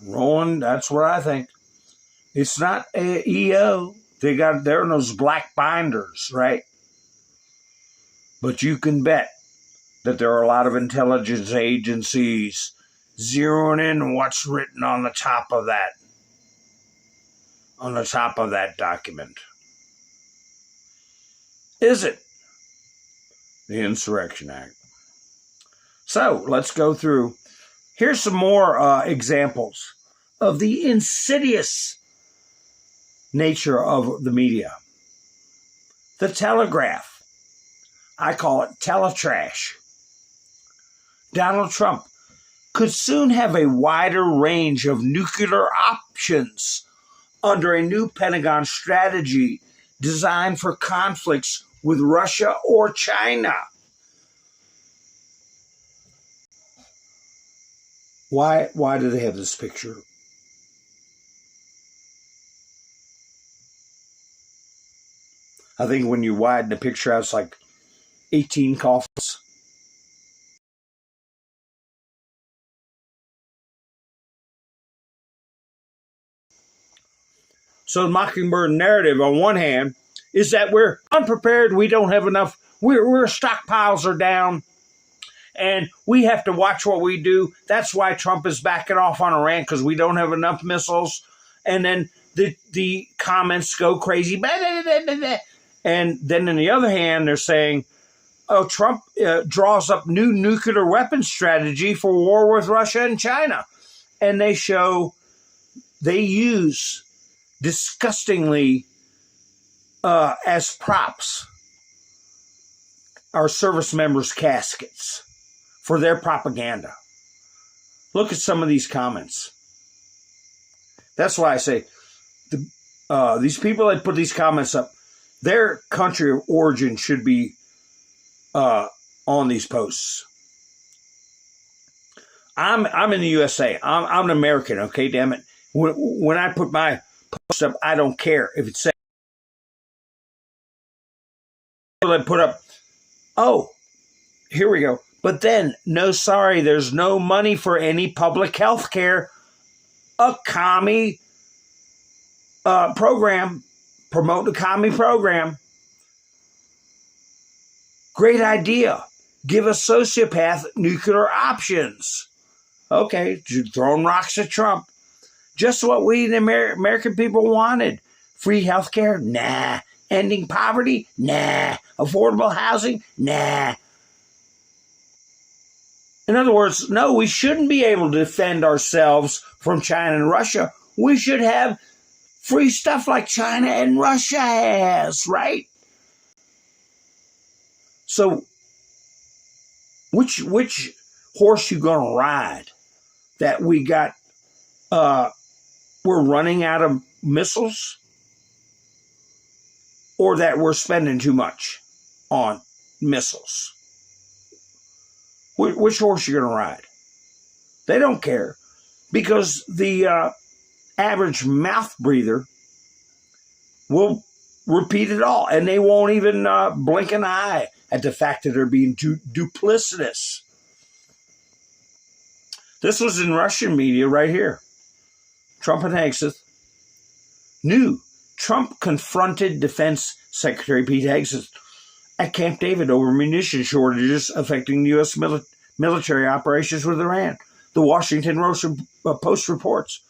Rolling, that's what I think. It's not a EO. They're in those black binders, right? But you can bet that there are a lot of intelligence agencies zeroing in on what's written on the top of that. On the top of that document. Is it the Insurrection Act? So let's go through. Here's some more examples of the insidious nature of the media. The Telegraph. I call it teletrash. Donald Trump could soon have a wider range of nuclear options under a new Pentagon strategy designed for conflicts with Russia or China. Why do they have this picture? I think when you widen the picture out, it's like 18 coffins. So the Mockingbird narrative, on one hand, is that we're unprepared, we don't have enough, our stockpiles are down, and we have to watch what we do. That's why Trump is backing off on Iran, because we don't have enough missiles. And then the comments go crazy. And then on the other hand, they're saying, oh, Trump draws up new nuclear weapons strategy for war with Russia and China. And they use disgustingly as props our service members' caskets for their propaganda. Look at some of these comments. That's why I say these people that put these comments up, their country of origin should be on these posts. I'm in the USA. I'm an American. Okay, damn it. When I put my post up, I don't care if it's. They put up. Oh, here we go. But then, no, sorry, there's no money for any public health care. A commie program, promote the commie program. Great idea. Give a sociopath nuclear options. Okay, throwing rocks at Trump. Just what we, the American people, wanted. Free health care? Nah. Ending poverty? Nah. Affordable housing? Nah. In other words, no, we shouldn't be able to defend ourselves from China and Russia. We should have free stuff like China and Russia has, right? So, which horse you gonna ride? That we got, we're running out of missiles? Or that we're spending too much? on missiles. Which horse are you going to ride? They don't care, because the average mouth breather will repeat it all, and they won't even blink an eye at the fact that they're being duplicitous. This was in Russian media right here. Trump and Hegseth. New. Trump confronted Defense Secretary Pete Hegseth at Camp David over munition shortages affecting U.S. military operations with Iran. The Washington Post reports.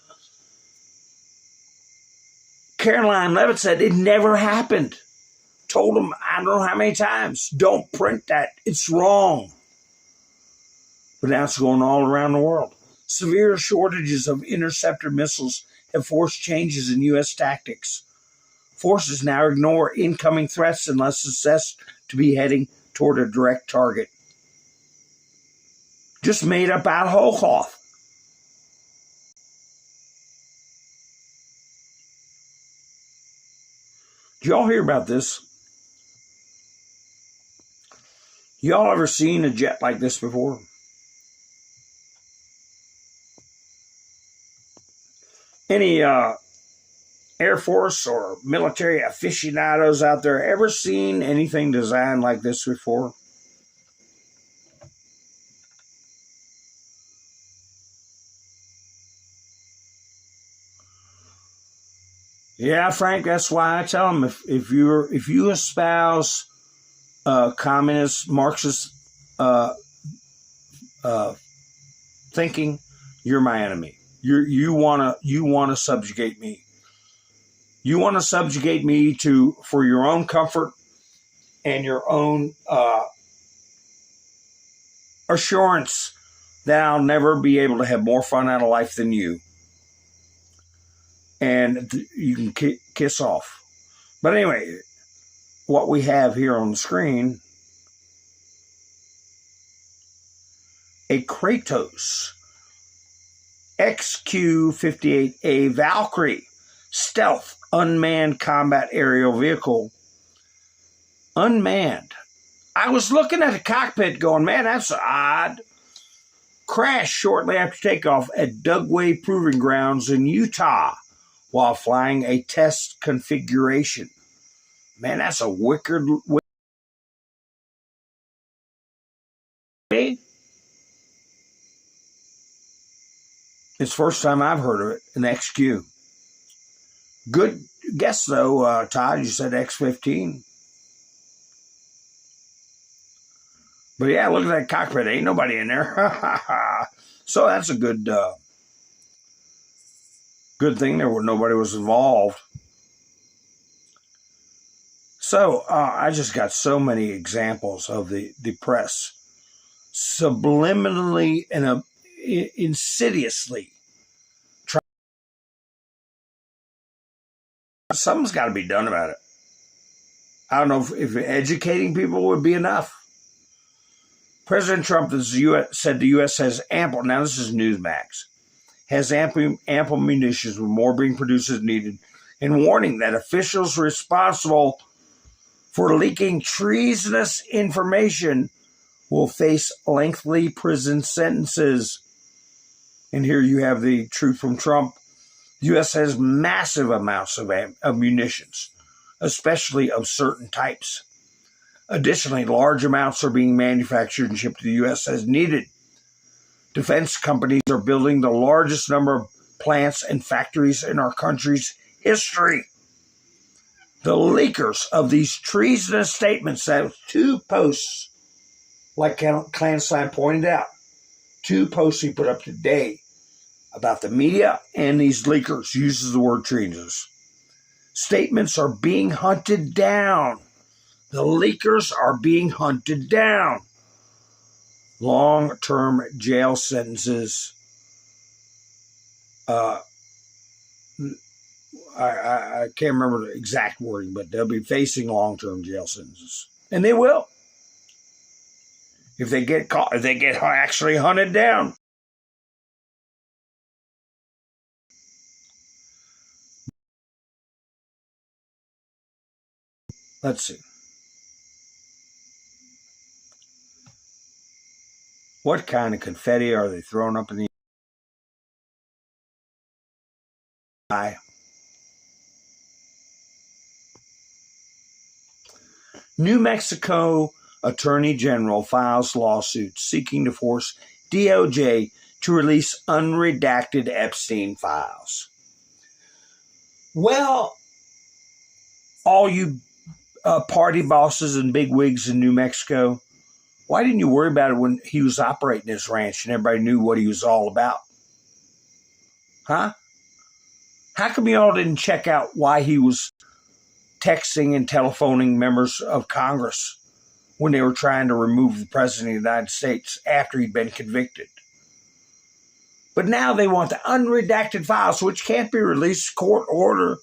Caroline Levitt said it never happened. Told him, I don't know how many times, don't print that. It's wrong. But now it's going all around the world. Severe shortages of interceptor missiles have forced changes in U.S. tactics. Forces now ignore incoming threats unless assessed to be heading toward a direct target. Just made up out of whole cloth. Did y'all hear about this? Y'all ever seen a jet like this before? Any Air Force or military aficionados out there ever seen anything designed like this before? Yeah, Frank, that's why I tell them if you espouse communist, Marxist thinking, you're my enemy. You wanna subjugate me. You want to subjugate me for your own comfort and your own assurance that I'll never be able to have more fun out of life than you. And you can kiss off. But anyway, what we have here on the screen, a Kratos XQ-58A Valkyrie stealth unmanned combat aerial vehicle. Unmanned. I was looking at the cockpit going, man, that's odd. Crashed shortly after takeoff at Dugway Proving Grounds in Utah while flying a test configuration. Man, that's a wicked way. It's the first time I've heard of it, an XQ. Good guess, though, Todd. You said X-15. But yeah, look at that cockpit. Ain't nobody in there. So that's a good thing there where nobody was involved. So I just got so many examples of the press subliminally and insidiously. Something's got to be done about it. I don't know if educating people would be enough. President Trump said the U.S. has ample, now this is Newsmax, has ample munitions with more being produced as needed, and warning that officials responsible for leaking treasonous information will face lengthy prison sentences. And here you have the truth from Trump. The U.S. has massive amounts of munitions, especially of certain types. Additionally, large amounts are being manufactured and shipped to the U.S. as needed. Defense companies are building the largest number of plants and factories in our country's history. The leakers of these treasonous statements have two posts, like Clandestine pointed out, two posts he put up today about the media and these leakers, uses the word treasonous. Statements are being hunted down. The leakers are being hunted down. Long-term jail sentences. I can't remember the exact wording, but they'll be facing long-term jail sentences. And they will. If they get caught, if they get actually hunted down. Let's see. What kind of confetti are they throwing up in the sky? New Mexico Attorney General files lawsuit seeking to force DOJ to release unredacted Epstein files. Well, all you party bosses and bigwigs in New Mexico, why didn't you worry about it when he was operating his ranch and everybody knew what he was all about? Huh? How come you all didn't check out why he was texting and telephoning members of Congress when they were trying to remove the President of the United States after he'd been convicted? But now they want the unredacted files, which can't be released, court order.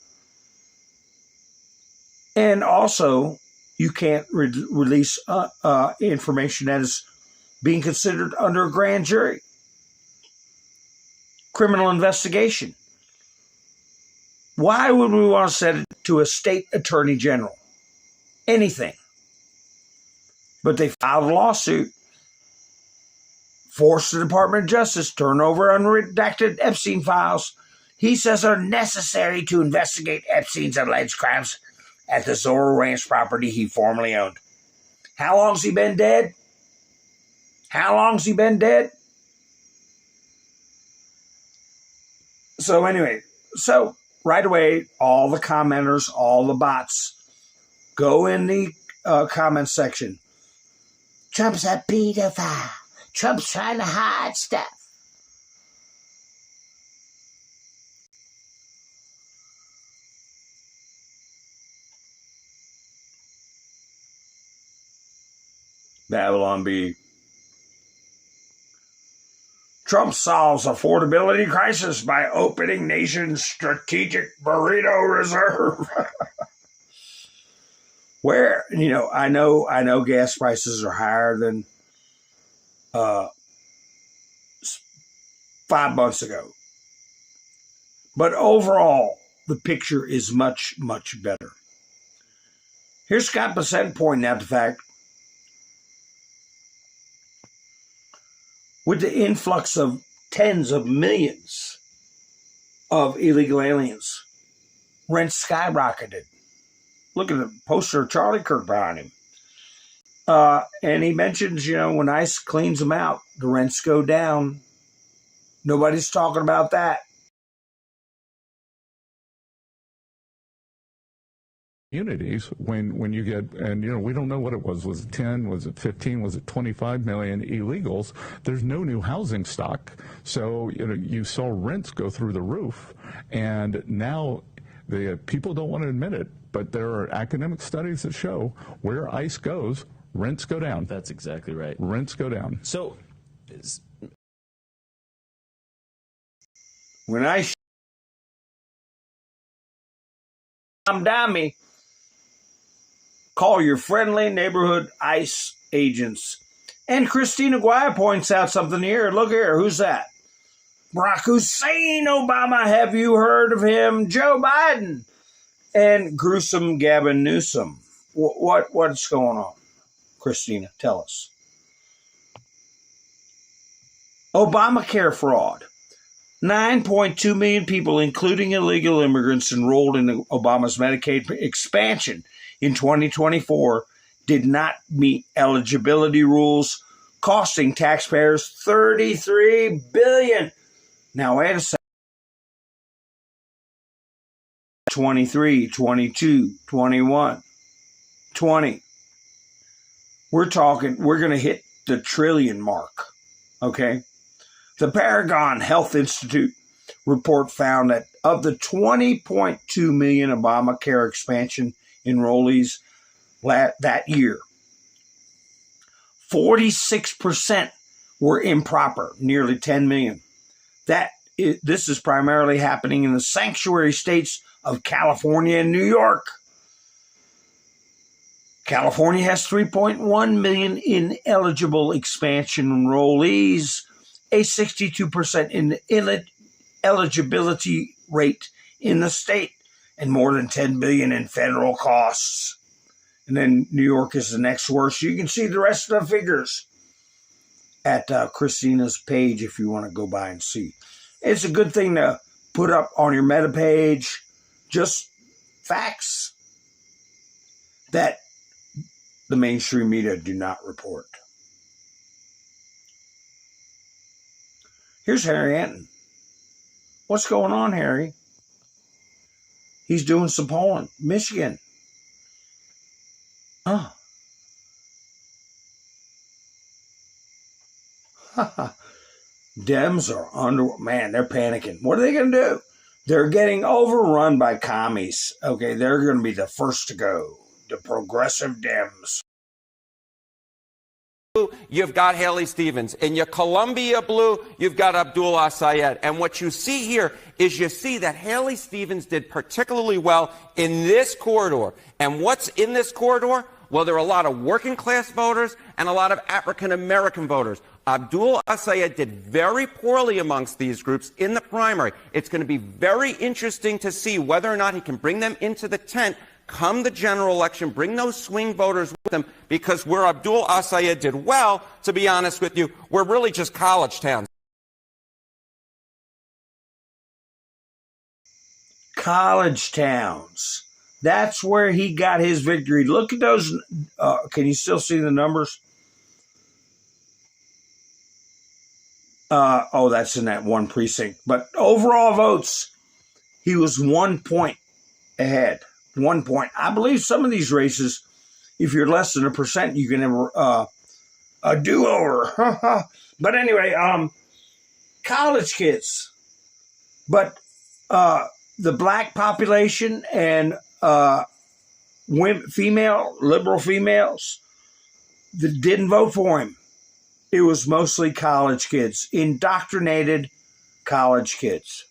And also, you can't release information that is being considered under a grand jury. Criminal investigation. Why would we want to send it to a state attorney general? Anything. But they filed a lawsuit, forced the Department of Justice to turn over unredacted Epstein files he says are necessary to investigate Epstein's alleged crimes at the Zorro Ranch property he formerly owned. How long's he been dead? How long's he been dead? So anyway, right away, all the commenters, all the bots, go in the comment section. Trump's a pedophile. Trump's trying to hide stuff. Babylon B. Trump solves affordability crisis by opening nation's strategic burrito reserve. Where, I know gas prices are higher than 5 months ago. But overall, the picture is much, much better. Here's Scott Bessent pointing out the fact, with the influx of tens of millions of illegal aliens, rents skyrocketed. Look at the poster of Charlie Kirk behind him. And he mentions, when ICE cleans them out, the rents go down. Nobody's talking about that. Communities when you get, and we don't know what it was it 10, was it 15, was it 25 million illegals? There's no new housing stock, so you saw rents go through the roof, and now the people don't want to admit it, but there are academic studies that show where ICE goes, rents go down. That's exactly right. Rents go down. So when I dummy, call your friendly neighborhood ICE agents. And Christina Guaya points out something here. Look here, who's that? Barack Hussein Obama, have you heard of him? Joe Biden. And gruesome Gavin Newsom. What's going on? Christina, tell us. Obamacare fraud. 9.2 million people, including illegal immigrants, enrolled in Obama's Medicaid expansion in 2024 did not meet eligibility rules, costing taxpayers $33 billion. Now, wait a second. 23, 22, 21, 20. We're going to hit the trillion mark, okay? The Paragon Health Institute report found that of the 20.2 million Obamacare expansion enrollees that year, 46% were improper, nearly 10 million. This is primarily happening in the sanctuary states of California and New York. California has 3.1 million ineligible expansion enrollees, a 62% ineligibility rate in the state, and more than $10 billion in federal costs. And then New York is the next worst. You can see the rest of the figures. at Christina's page if you want to go by and see. It's a good thing to put up on your meta page, just facts that the mainstream media do not report. Here's Harry Anton. What's going on, Harry? He's doing some polling. Michigan. Oh. Dems are man, they're panicking. What are they going to do? They're getting overrun by commies. Okay, they're going to be the first to go. The progressive Dems. You've got Haley Stevens. In your Columbia blue, you've got Abdul Assayed. And what you see here is you see that Haley Stevens did particularly well in this corridor. And what's in this corridor? Well, there are a lot of working class voters and a lot of African American voters. Abdul Assayed did very poorly amongst these groups in the primary. It's going to be very interesting to see whether or not he can bring them into the tent come the general election, bring those swing voters with him, because where Abdul Assayed did well, to be honest with you, we're really just college towns. College towns. That's where he got his victory. Look at those. Can you still see the numbers? Oh, that's in that one precinct. But overall votes, he was 1 point ahead. 1 point. I believe some of these races, if you're less than 1%, you can have a do-over. But anyway, college kids. But the black population and liberal females that didn't vote for him, it was mostly college kids, indoctrinated college kids.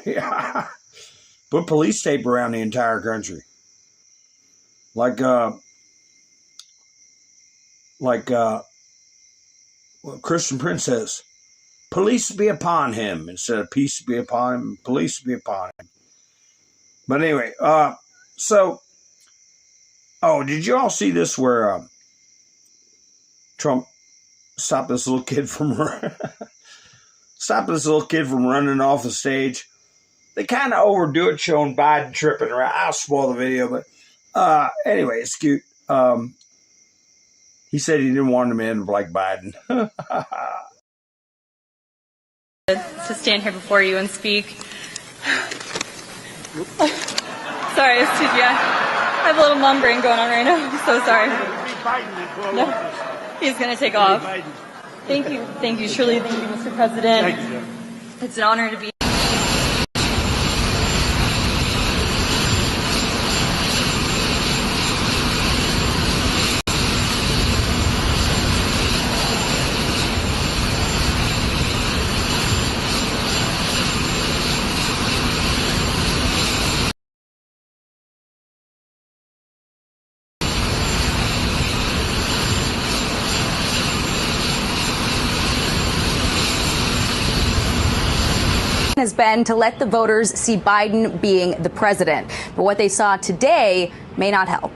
Yeah. Put police tape around the entire country. Like Christian Prince says, police be upon him instead of peace be upon him, police be upon him. But anyway, did you all see this where Trump stopped this little kid from running off the stage? They kind of overdo it, showing Biden tripping around. I'll spoil the video, but anyway, it's cute. He said he didn't want him to end like Biden. To stand here before you and speak. Sorry, I have a little mom brain going on right now. I'm so sorry. No, he's going to take off. Thank you, truly thank you, Mr. President. Thank you. It's an honor to be has been to let the voters see Biden being the president. But what they saw today may not help.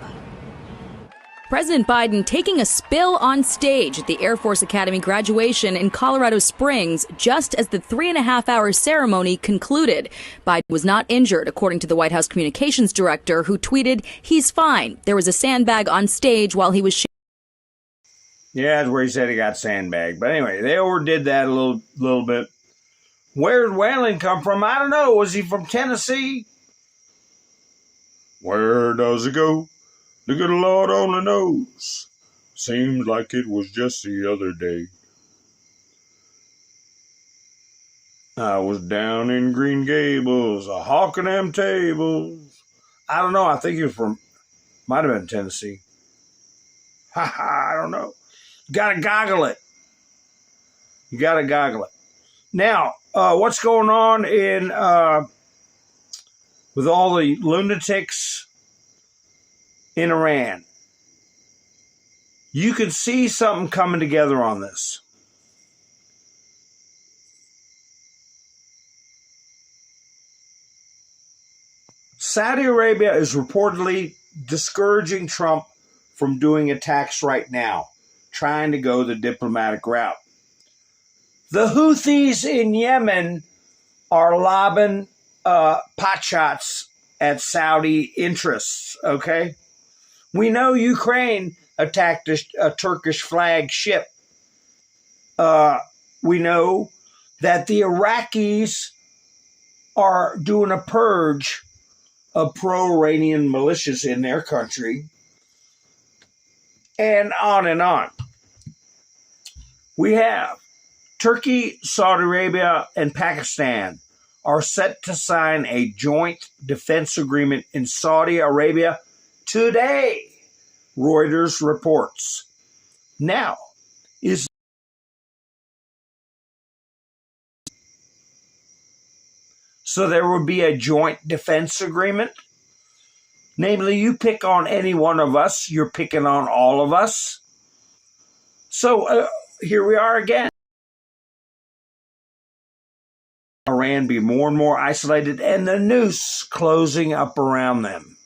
President Biden taking a spill on stage at the Air Force Academy graduation in Colorado Springs just as the 3.5-hour ceremony concluded. Biden was not injured, according to the White House communications director, who tweeted, "He's fine. There was a sandbag on stage while he was Yeah, that's where he said he got sandbagged. But anyway, they overdid that a little bit. Where did Whalen come from? I don't know. Was he from Tennessee? Where does it go? The good Lord only knows. Seems like it was just the other day. I was down in Green Gables, a hawking them tables. I don't know. I think he was might have been Tennessee. I don't know. You gotta goggle it. Now, what's going on in with all the lunatics in Iran? You can see something coming together on this. Saudi Arabia is reportedly discouraging Trump from doing attacks right now, trying to go the diplomatic route. The Houthis in Yemen are lobbing potshots at Saudi interests, okay? We know Ukraine attacked a Turkish flag ship. We know that the Iraqis are doing a purge of pro-Iranian militias in their country, and on and on. We have Turkey, Saudi Arabia, and Pakistan are set to sign a joint defense agreement in Saudi Arabia today, Reuters reports. Now, so there would be a joint defense agreement? Namely, you pick on any one of us, you're picking on all of us. So here we are again. Iran be more and more isolated, and the noose closing up around them.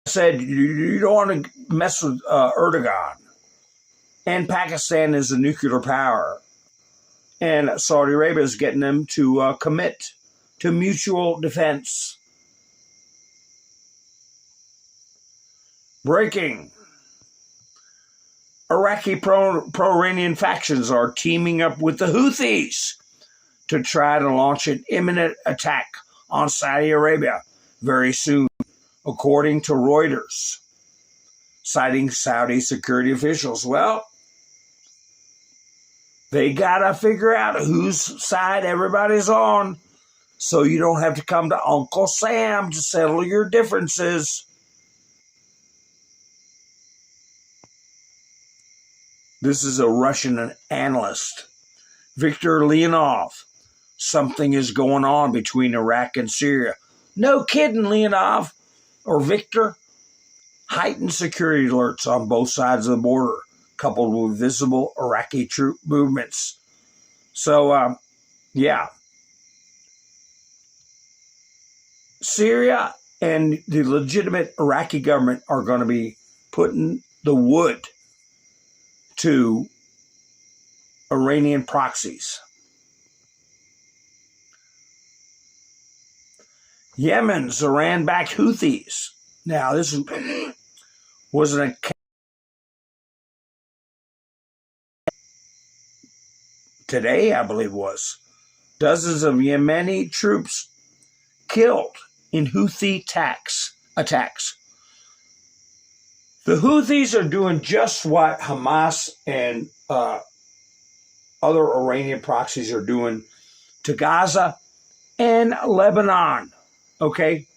I said you don't want to mess with Erdogan. And Pakistan is a nuclear power. And Saudi Arabia is getting them to commit to mutual defense. Breaking. Iraqi pro-Iranian factions are teaming up with the Houthis to try to launch an imminent attack on Saudi Arabia very soon, according to Reuters, citing Saudi security officials. Well, they got to figure out whose side everybody's on so you don't have to come to Uncle Sam to settle your differences. This is a Russian analyst, Viktor Leonov. Something is going on between Iraq and Syria. No kidding, Leonov or Victor. Heightened security alerts on both sides of the border, coupled with visible Iraqi troop movements. So, yeah. Syria and the legitimate Iraqi government are going to be putting the wood to Iranian proxies. Yemen's Iran-backed Houthis. Now, this wasn't a today, I believe it was. Dozens of Yemeni troops killed in Houthi attacks. The Houthis are doing just what Hamas and other Iranian proxies are doing to Gaza and Lebanon. Okay?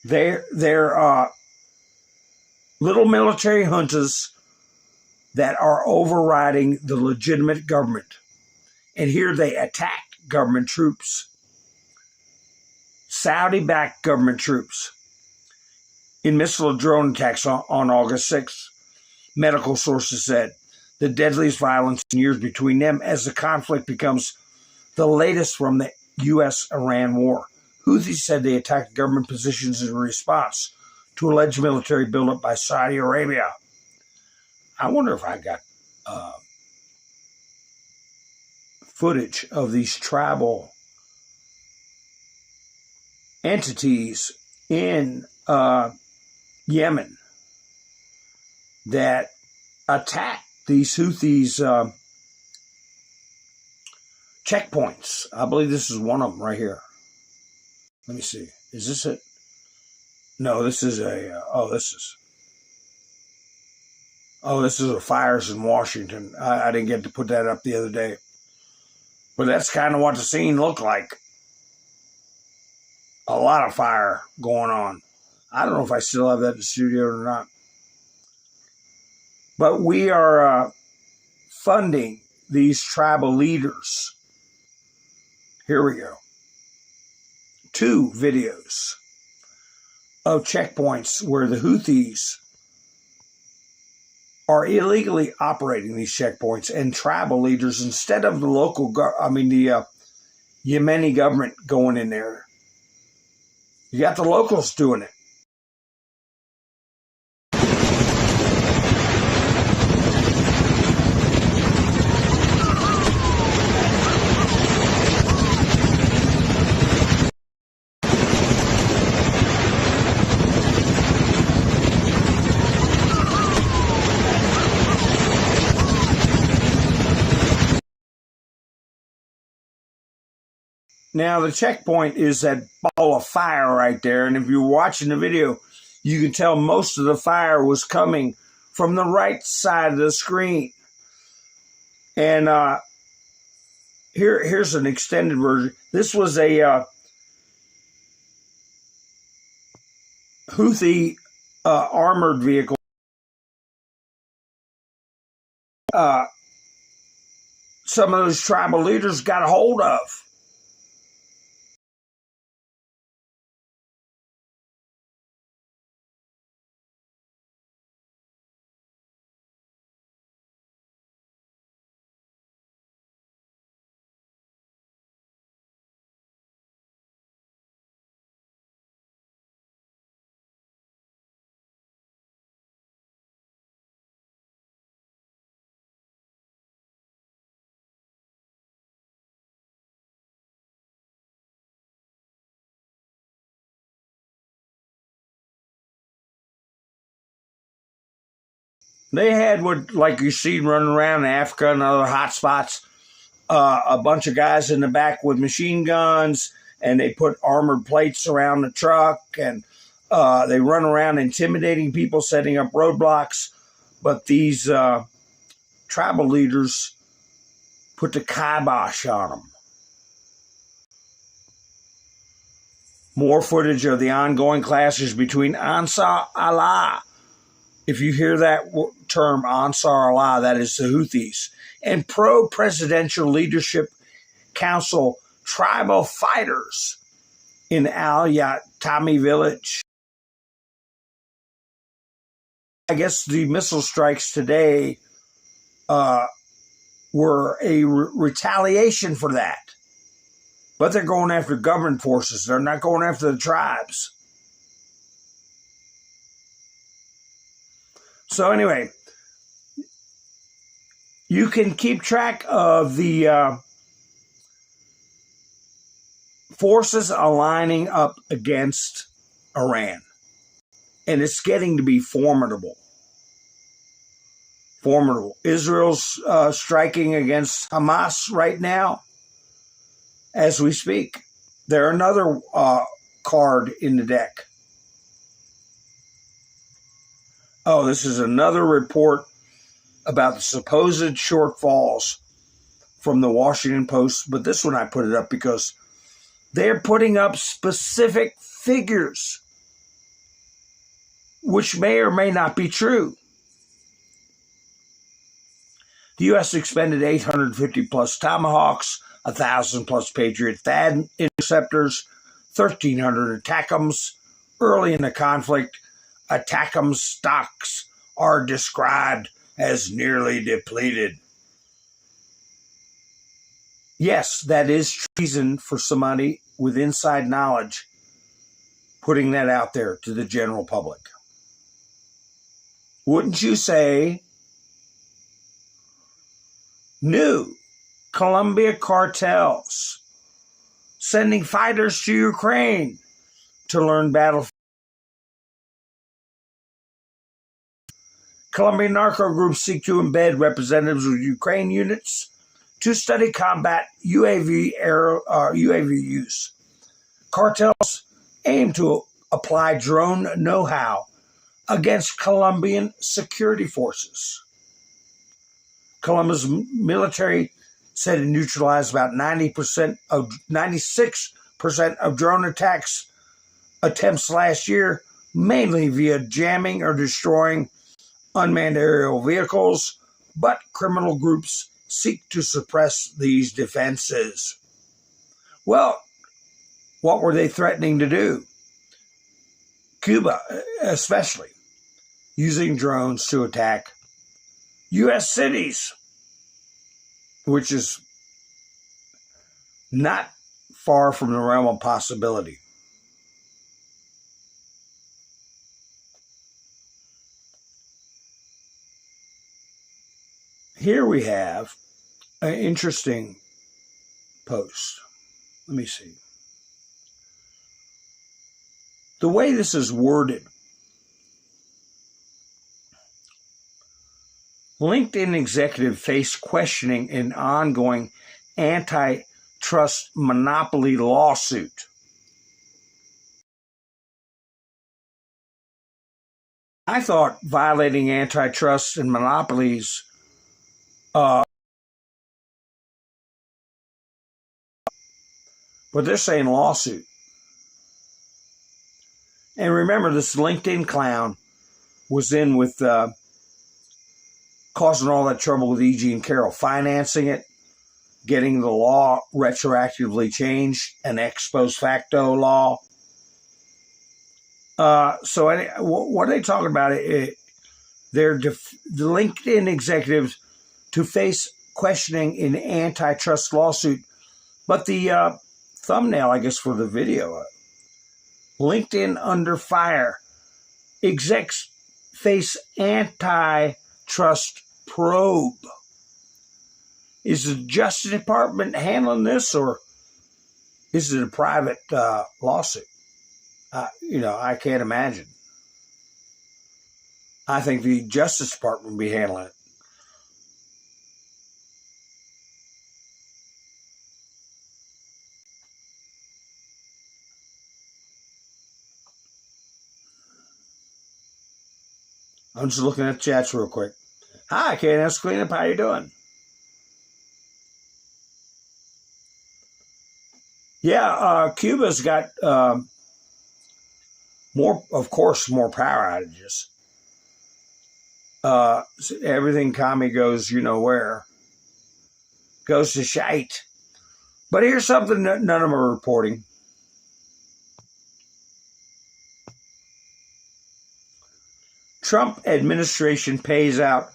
They're little military juntas that are overriding the legitimate government. And here they attack government troops. Saudi-backed government troops in missile and drone attacks on August 6th. Medical sources said the deadliest violence in years between them as the conflict becomes the latest from the U.S.-Iran war. Houthis said they attacked government positions in response to alleged military buildup by Saudi Arabia. I wonder if I got footage of these tribal entities in Yemen that attack these Houthis checkpoints. I believe this is one of them right here. Let me see. Is this it? No, this is a, this is a fires in Washington. I didn't get to put that up the other day. But that's kind of what the scene looked like. A lot of fire going on. I don't know if I still have that in the studio or not. But we are funding these tribal leaders. Here we go. 2 videos of checkpoints where the Houthis are illegally operating these checkpoints, and tribal leaders, instead of the local, the Yemeni government going in there. You got the locals doing it. Now, the checkpoint is that ball of fire right there. And if you're watching the video, you can tell most of the fire was coming from the right side of the screen. And here's an extended version. This was a Houthi armored vehicle. Some of those tribal leaders got a hold of. They had what, like you see running around in Africa and other hot spots, a bunch of guys in the back with machine guns, and they put armored plates around the truck, and they run around intimidating people, setting up roadblocks. But these tribal leaders put the kibosh on them. More footage of the ongoing clashes between Ansar Allah. If you hear that term, Ansar Allah, that is the Houthis, and pro-presidential leadership council tribal fighters in Al-Yatami village. I guess the missile strikes today were a retaliation for that. But they're going after government forces. They're not going after the tribes. So anyway, you can keep track of the forces aligning up against Iran. And it's getting to be formidable. Formidable. Israel's striking against Hamas right now as we speak. They're another card in the deck. Oh, this is another report about the supposed shortfalls from the Washington Post. But this one I put it up because they're putting up specific figures, which may or may not be true. The U.S. expended 850 plus Tomahawks, 1,000 plus Patriot THAAD interceptors, 1,300 ATACMS early in the conflict. ATACMS stocks are described as nearly depleted. Yes, that is treason for somebody with inside knowledge putting that out there to the general public. Wouldn't you say? New Colombia cartels sending fighters to Ukraine to learn battlefield. Colombian narco groups seek to embed representatives of Ukraine units to study combat UAV use. Cartels aim to apply drone know-how against Colombian security forces. Colombia's military said it neutralized about 96% of drone attempts last year, mainly via jamming or destroying unmanned aerial vehicles, but criminal groups seek to suppress these defenses. Well, what were they threatening to do? Cuba, especially, using drones to attack U.S. cities, which is not far from the realm of possibility. Here we have an interesting post. Let me see. The way this is worded, LinkedIn executive face questioning in ongoing antitrust monopoly lawsuit. I thought violating antitrust and monopolies but they're saying lawsuit. And remember, this LinkedIn clown was in with causing all that trouble with E.G. and Carroll, financing it, getting the law retroactively changed, an ex post facto law. So what are they talking about? They're the LinkedIn executives to face questioning in antitrust lawsuit. But the thumbnail, I guess, for the video, LinkedIn under fire. Execs face antitrust probe. Is the Justice Department handling this, or is it a private lawsuit? I can't imagine. I think the Justice Department would be handling it. I'm just looking at chats real quick. Hi, KNS Cleanup. How you doing? Yeah, Cuba's got more power outages. Everything commie goes, where. Goes to shite. But here's something that none of them are reporting. Trump administration pays out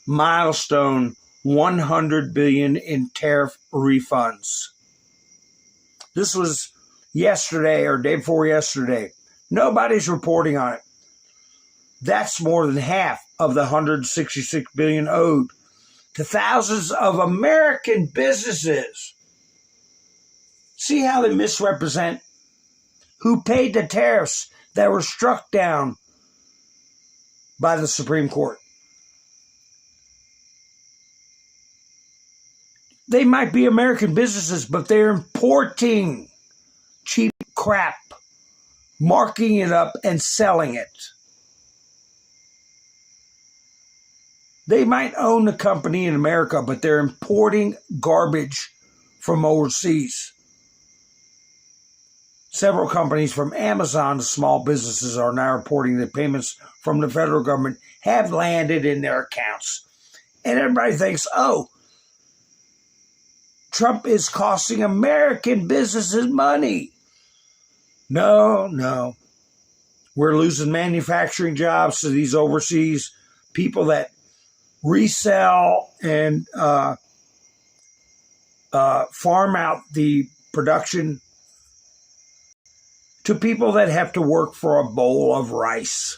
milestone $100 billion in tariff refunds. This was yesterday or day before yesterday. Nobody's reporting on it. That's more than half of the $166 billion owed to thousands of American businesses. See how they misrepresent who paid the tariffs that were struck down by the Supreme Court. They might be American businesses, but they're importing cheap crap, marking it up and selling it. They might own a company in America, but they're importing garbage from overseas. Several companies from Amazon to small businesses are now reporting that payments from the federal government have landed in their accounts. And everybody thinks, Trump is costing American businesses money. No. We're losing manufacturing jobs to these overseas people that resell and farm out the production to people that have to work for a bowl of rice.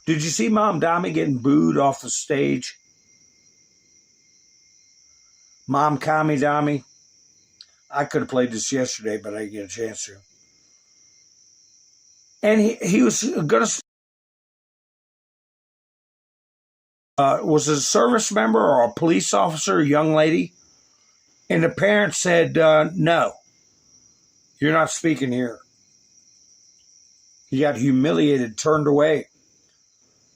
Did you see Mom Dami getting booed off the stage? Mom Kami Dami. I could have played this yesterday, but I didn't get a chance to. And he was going to... was a service member or a police officer, a young lady? And the parents said, no, you're not speaking here. He got humiliated, turned away.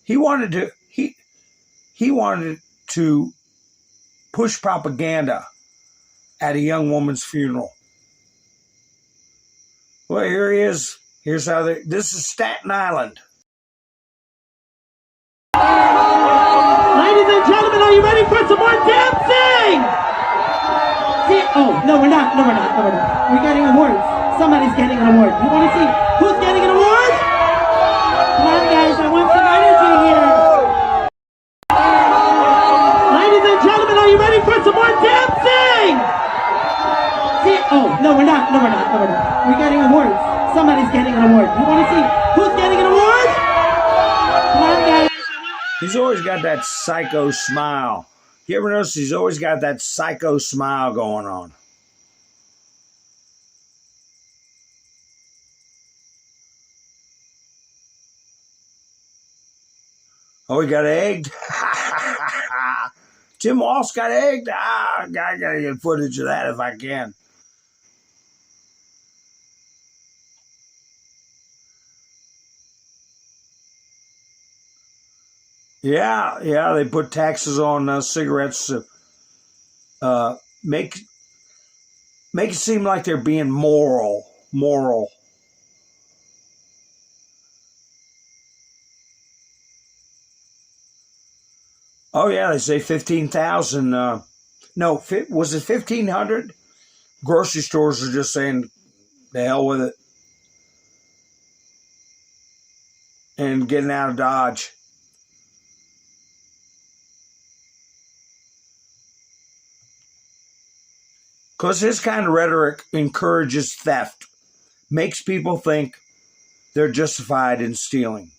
He wanted to push propaganda at a young woman's funeral. Well, here he is. Here's how this is Staten Island. Ladies and gentlemen, are you ready for some more dancing? No, we're not. We're getting awards. Somebody's getting an award. You want to see who's getting an award? Come on, guys. I want some energy here. Ladies and gentlemen, are you ready for some more No, we're not. No, we're not. No, we're not. We're getting awards. Somebody's getting an award. You want to see who's getting an award? Come on, guys. He's always got that psycho smile. You ever notice he's always got that psycho smile going on? Oh, he got egged? Tim Walsh got egged? I gotta get footage of that if I can. Yeah, they put taxes on cigarettes to make it seem like they're being moral. Oh yeah, they say 15,000. No, was it 1,500? Grocery stores are just saying, the hell with it, and getting out of Dodge. Because his kind of rhetoric encourages theft, makes people think they're justified in stealing.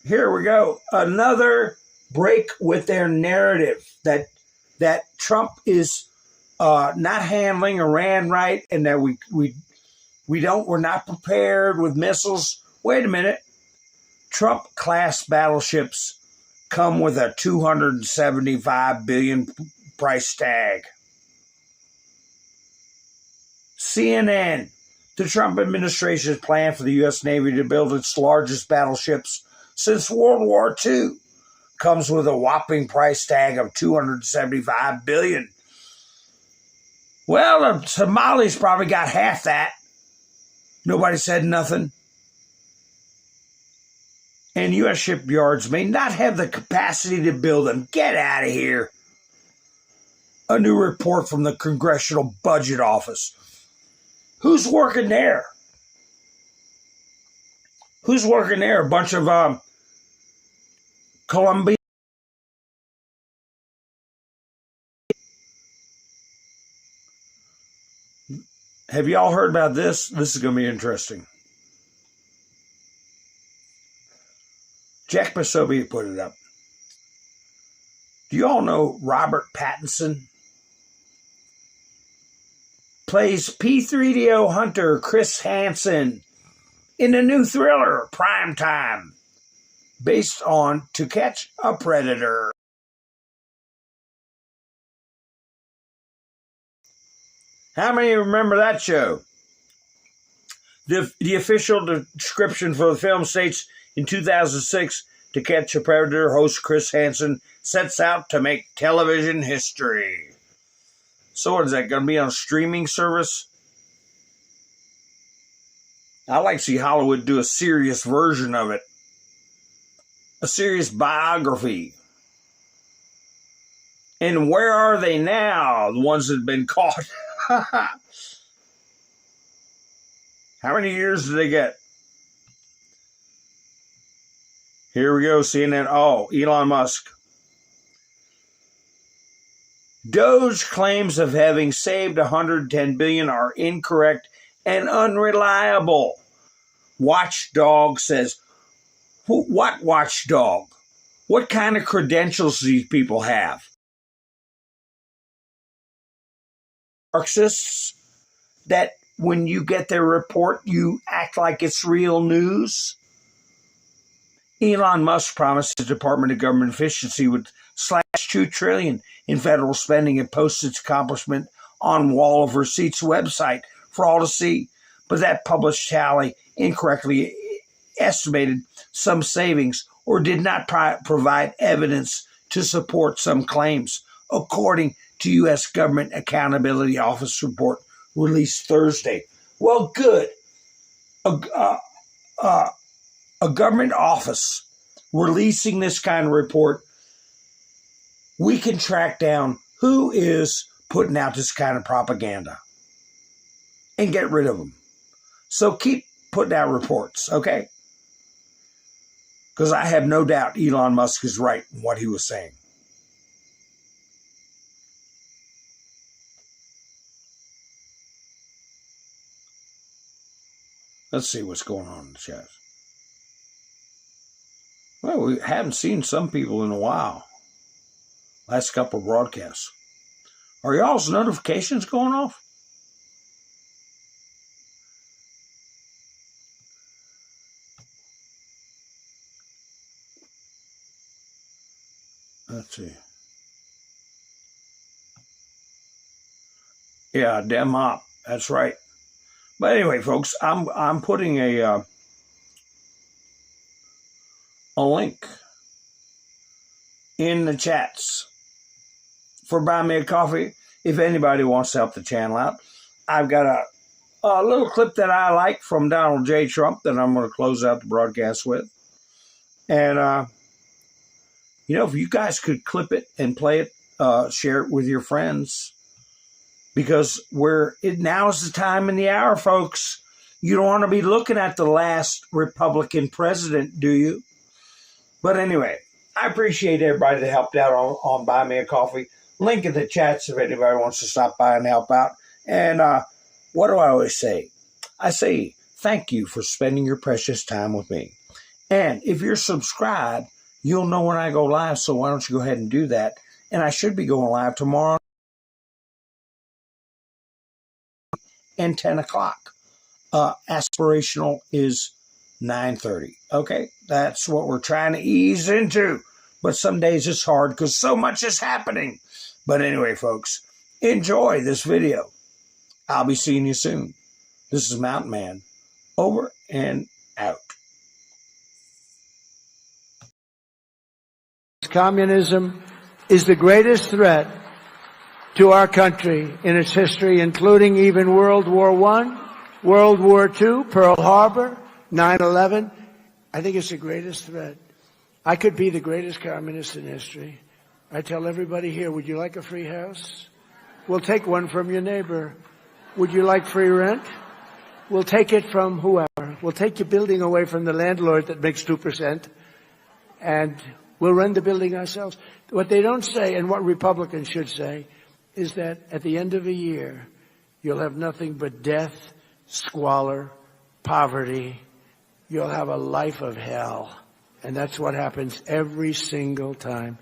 Here we go. Another break with their narrative that Trump is not handling Iran right, and that we're not prepared with missiles. Wait a minute. Trump-class battleships come with a $275 billion price tag. CNN. The Trump administration's plan for the U.S. Navy to build its largest battleships since World War II comes with a whopping price tag of $275 billion. Well, the Somalis probably got half that. Nobody said nothing. And U.S. shipyards may not have the capacity to build them. Get out of here. A new report from the Congressional Budget Office. Who's working there? Who's working there? A bunch of Columbia. Have y'all heard about this? This is going to be interesting. Jack Posobiec put it up. Do you all know Robert Pattinson? Plays P3DO hunter Chris Hansen in a new thriller, Primetime, based on To Catch a Predator. How many remember that show? The official description for the film states, in 2006, To Catch a Predator host Chris Hansen sets out to make television history. So what is that, going to be on a streaming service? I'd like to see Hollywood do a serious version of it. A serious biography. And where are they now? The ones that have been caught. How many years did they get? Here we go, CNN. Oh, Elon Musk. Doge claims of having saved $110 billion are incorrect and unreliable. Watchdog says, what watchdog? What kind of credentials do these people have? Marxists that when you get their report, you act like it's real news? Elon Musk promised the Department of Government Efficiency would slash $2 trillion in federal spending and post its accomplishment on Wall of Receipts website for all to see. But that published tally incorrectly estimated some savings or did not provide evidence to support some claims, according to U.S. Government Accountability Office report released Thursday. Well, good. A government office releasing this kind of report, we can track down who is putting out this kind of propaganda and get rid of them. So keep putting out reports, okay? Because I have no doubt Elon Musk is right in what he was saying. Let's see what's going on in the chat. Well, we haven't seen some people in a while. Last couple of broadcasts. Are y'all's notifications going off? Let's see. Yeah, dem op. That's right. But anyway, folks, I'm putting a link in the chats for Buy Me a Coffee if anybody wants to help the channel out. I've got a little clip that I like from Donald J. Trump that I'm going to close out the broadcast with. And, you know, if you guys could clip it and play it, share it with your friends, because now is the time in the hour, folks. You don't want to be looking at the last Republican president, do you? But anyway, I appreciate everybody that helped out on Buy Me a Coffee. Link in the chats if anybody wants to stop by and help out. And what do I always say? I say thank you for spending your precious time with me. And if you're subscribed, you'll know when I go live, so why don't you go ahead and do that? And I should be going live tomorrow and 10 o'clock. Aspirational is 9:30. Okay, that's what we're trying to ease into. But some days it's hard because so much is happening. But anyway, folks, enjoy this video. I'll be seeing you soon. This is Mountain Man, over and out. Communism is the greatest threat to our country in its history, including even World War I, World War II, Pearl Harbor, 9/11. I think it's the greatest threat. I could be the greatest communist in history. I tell everybody here, would you like a free house? We'll take one from your neighbor. Would you like free rent? We'll take it from whoever. We'll take your building away from the landlord that makes 2%, and we'll rent the building ourselves. What they don't say, and what Republicans should say, is that at the end of a year, you'll have nothing but death, squalor, poverty. You'll have a life of hell. And that's what happens every single time.